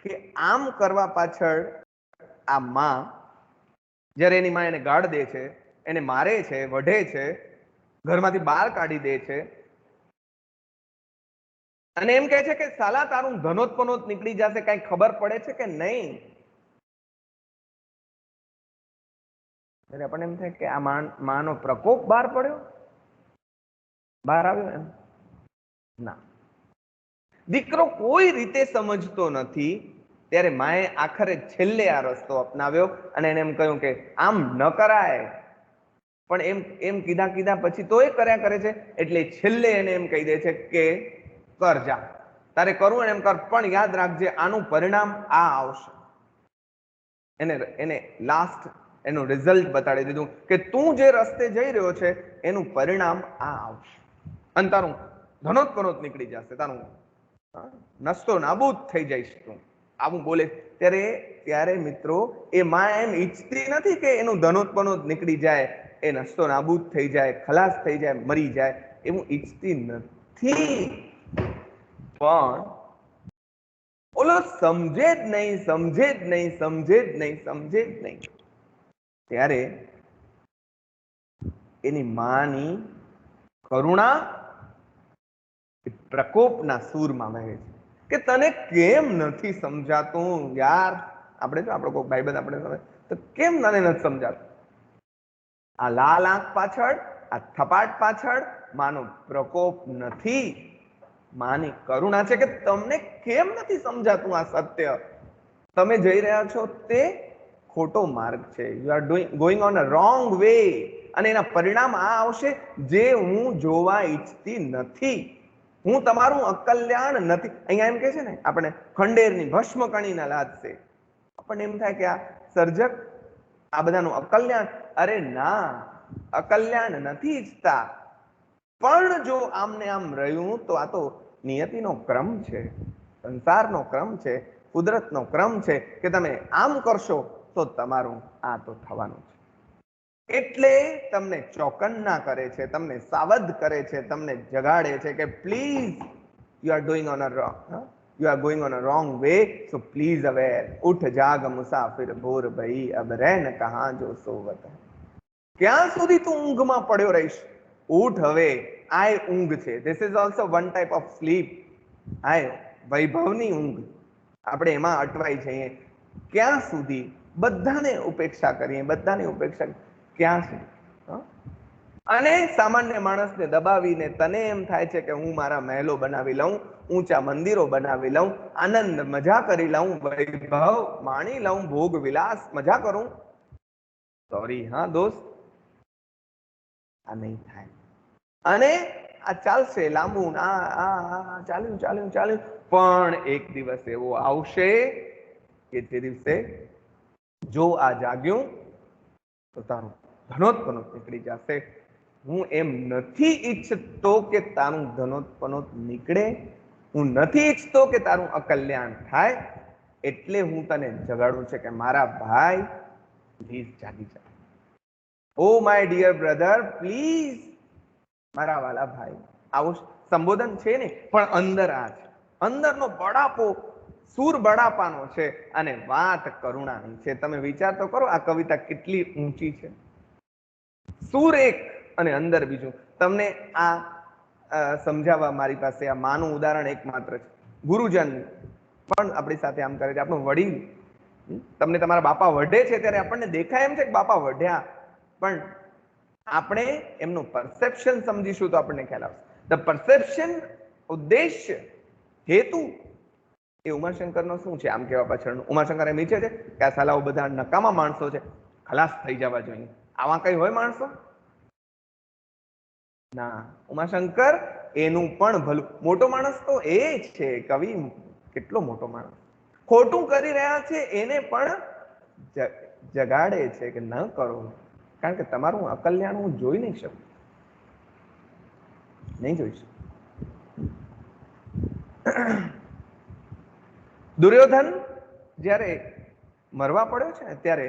કે આમ કરવા પાછળ આ માં, જ્યારે એની માં એને ગાળ દે છે, એને મારે છે, વઢે છે, ઘરમાંથી બહાર કાઢી દે છે, અને એમ કહે છે કે સાલા તારું ધનોત પનોત નીકળી જશે, કઈ ખબર પડે છે કે નહીં? આપણને એમ થાય કે આ માનો પ્રકોપ બહાર પડ્યો, બહાર આવ્યો એમ. ના, દીકરો કોઈ રીતે સમજતો નથી, ત્યારે માએ આખરે છેલ્લે આ રસ્તો અપનાવ્યો અને એને એમ કહ્યું કે આમ ન કરાય. પણ એમ કીધા પછી તો એ કર્યા કરે છે. એટલે છેલ્લે એને એમ કહી દે છે કે કર, જા, તારે કરવું એમ કર, પણ યાદ રાખજે આનું પરિણામ આ આવશે. એને લાસ્ટ એનું રિઝલ્ટ બતાડી દીધું કે તું જે રસ્તે જઈ રહ્યો છે એનું પરિણામ આ આવશે, અને તારું ધનોત પનોત નીકળી જશે, તારું નસ્તો નાબૂદ થઈ જઈશ તું. આવું બોલે ત્યારે મિત્રો એ માં એમ ઈચ્છતી નથી કે એનું ધનોત પનોત નીકળી જાય, એ નસ્તો નાબૂદ થઈ જાય, ખલાસ થઈ જાય, મરી જાય, એવું ઈચ્છતી નથી. પણ ઓલો સમજે જ નહીં, સમજે જ નહીં, સમજે જ નહીં, સમજે જ નહીં. ત્યારે એની માની કરુણા પ્રકોપના સૂરમાં વહે છે કે તને કેમ નથી સમજાતું યાર? આપણે જો આપણો કોઈ ભાઈબંધ આપણે તો કેમ તને નથી સમજાતું? આ લાલ આંખ પાછળ, આ થપાટ પાછળ માનો પ્રકોપ નથી, માની કરુણા છે કે તમને કેમ નથી સમજાતું આ સત્ય? તમે જઈ રહ્યા છો તે ખોટો માર્ગ છે. You are going on a wrong way, અને એના પરિણામ આ આવશે જે હું જોવા ઈચ્છતી નથી. હું તમારું અકલ્યાણ નથી. અહીંયા એમ કે છે ને આપણે ખંડેરની ભસ્મ કણીના લાદશે. આપણને એમ થાય કે આ સર્જક આ બધાનું અકલ્યાણ. અરે ના, અકલ્યાણ નથી ઈચ્છતા. પણ જો આમને આમ રહ્યું તો આ તો નિયતિનો ક્રમ છે, સંસારનો ક્રમ છે, કુદરતનો ક્રમ છે કે તમે આમ કરશો તો તમારું આ તો થવાનું છે. એટલે તમને ચોકન્ના કરે છે, તમને સાવધ કરે છે, તમને જગાડે છે કે please you are doing on a wrong, You are going on a wrong way, so please aware. ઉઠ જાગ મુસાફિર ભોર ભઈ અબ રહેન કહાં જો સોવત. ક્યાં સુધી તું ઊંઘમાં પડ્યો રહીશ? ઉઠ હવે. આ ઊંઘ છે. This is also one type of sleep. આ વૈભવની ઊંઘ. આપણે એમાં અટવાઈ જઈએ. ક્યાં સુધી? બધાને ઉપેક્ષા કરીએ, બધાની ઉપેક્ષા. ક્યાં સુધી? અને સામાન્ય માણસને દબાવીને તને એમ થાય છે કે હું મારા મહેલો બનાવી લઉં, ઊંચા મંદિરો બનાવી લઉં, આનંદ મજા કરી લઉં, વૈભવ માણી લઉં, ભોગ વિલાસ મજા કરું. સોરી હા દોસ્ત, આ નહીં થાય. અને આ ચાલશે લાંબુ, ચાલ્યું ચાલ્યું ચાલ્યું, પણ એક દિવસ એવો આવશે કે જે દિવસે જો આ જાગ્યું તો તારું ધનોત્પનોત નીકળી જશે. હું એમ નથી ઈચ્છતો કે તારું ધનોત્પનોત નીકળે, હું નથી ઈચ્છતો કે તારું અકલ્યાણ થાય, એટલે હું તને જગાડું છે કે મારા ભાઈ પ્લીઝ જાગી જા. Oh my dear brother please, મારા વાલા ભાઈ. આવું સંબોધન છે ને, પણ અંદર આ છે, અંદરનો બડાપો, સૂર બડાપાનો છે અને વાત કરુણાની છે. તમે વિચાર તો કરો આ કવિતા કેટલી ઊંચી છે. સૂર એક અને અંદર બીજું. તમને આ સમજાવવા મારી પાસે આ માનું ઉદાહરણ એક માત્ર છે. ગુરુજન પણ આપણી સાથે આમ કરે છે. આપણું વડીલ, તમને તમારા બાપા વઢે છે ત્યારે આપણને દેખાય એમ છે કે બાપા વઢ્યા, પણ આપણે એમનું પરસેપ્શન સમજીશું તો આપણને ખ્યાલ આવશે. ધ પરસેપ્શન, ઉદ્દેશ્ય, હેતુ એ ઉમાશંકરનો શું છે આમ કહેવા પાછળનું? ઉમાશંકર એમ ઈચ્છે છે કે આ સાલાઓ બધા નકામા માણસો છે, ખલાસ થઈ જવા જોઈએ. આવા કઈ હોય માણસો? ના. ઉમાશંકર એનું પણ ભલું. મોટો માણસ તો એ છે, કવિ કેટલો મોટો માણસ. ખોટું કરી રહ્યા છે એને પણ જગાડે છે કે ન કરો, કારણ કે તમારું અકલ્યાણ હું જોઈ નહીં શકું, નહીં જોઈ શકું. દુર્યોધન જ્યારે મરવા પડ્યો છે ને ત્યારે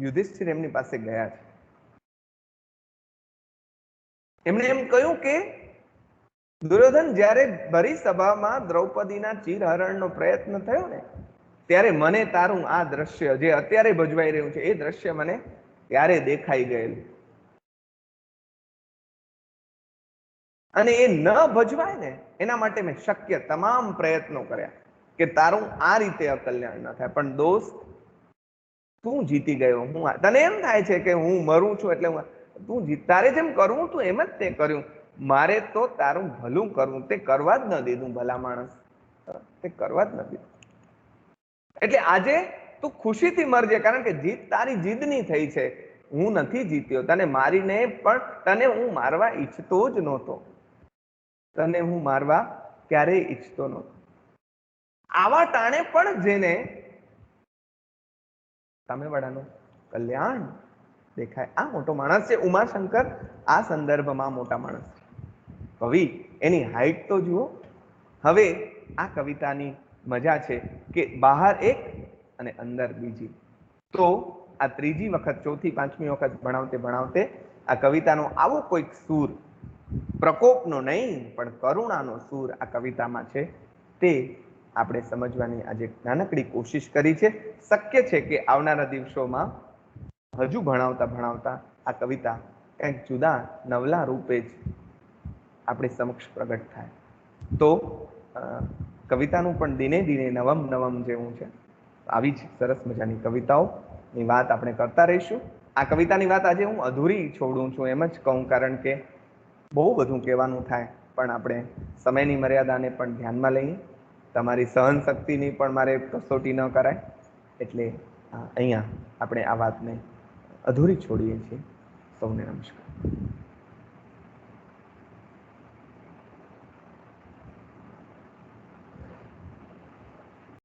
યુધિષ્ઠિર એમની પાસે ગયા છે. એમણે એમ કહ્યું કે દુર્યોધન, જ્યારે ભરી સભામાં દ્રૌપદીના ચીરહરણનો પ્રયત્ન થયો ને ત્યારે મને તારું આ દ્રશ્ય જે અત્યારે ભજવાઈ રહ્યું છે એ દ્રશ્ય મને ત્યારે દેખાઈ ગયેલું, અને એ ન ભજવાય ને એના માટે મેં શક્ય તમામ પ્રયત્નો કર્યા કે તારું આ રીતે અકલ્યાણ ન થાય. પણ દોસ્ત, તું જીતી ગયો. હું તને એમ થાય છે કે હું મરું છું એટલે તું તારે જેમ કરવું તું એમ જ તે કર્યું. મારે તો તારું ભલું કરવું, તે કરવા જ ન દીધું. ભલા માણસ, તે કરવા જ ન દીધું. એટલે આજે તું ખુશીથી મરજે, કારણ કે જીત તારી જીદની થઈ છે. હું નથી જીત્યો. તને મારીને પણ તને હું મારવા ઈચ્છતો જ નહોતો. તને હું મારવા ક્યારેય ઈચ્છતો નહોતો. આવા ટાણે પણ જેને સામેવાળાનું કલ્યાણ દેખાય, આ મોટો માણસ છે. ઉમાશંકર આ સંદર્ભમાં મોટા માણસ છે. કવિ એની હાઈટ તો જુઓ. હવે આ કવિતાની મજા છે કે બહાર એક અને અંદર બીજી. તો આ ત્રીજી વખત, ચોથી પાંચમી વખત ભણાવતે ભણાવતે આ કવિતાનો આવો કોઈક સૂર, પ્રકોપનો નહીં પણ કરુણાનો સૂર આ કવિતામાં છે, તે આપણે સમજવાની આજે નાનકડી કોશિશ કરી છે. શક્ય છે કે આવનારા દિવસોમાં હજુ ભણાવતા ભણાવતા આ કવિતા કંઈક જુદા નવલા રૂપે જ આપણી સમક્ષ પ્રગટ થાય. તો કવિતાનું પણ દિને દિને નવમ નવમ જેવું છે. આવી જ સરસ મજાની કવિતાઓની વાત આપણે કરતા રહીશું. આ કવિતાની વાત આજે હું અધૂરી છોડું છું એમ જ કહું, કારણ કે બહુ બધું કહેવાનું થાય, પણ આપણે સમયની મર્યાદાને પણ ધ્યાનમાં લઈએ. તમારી સહન શક્તિની પણ મારે કસોટી ન કરાય, એટલે અહીંયા આપણે આ વાતને અધૂરી છોડીએ છીએ. સૌને નમસ્કાર.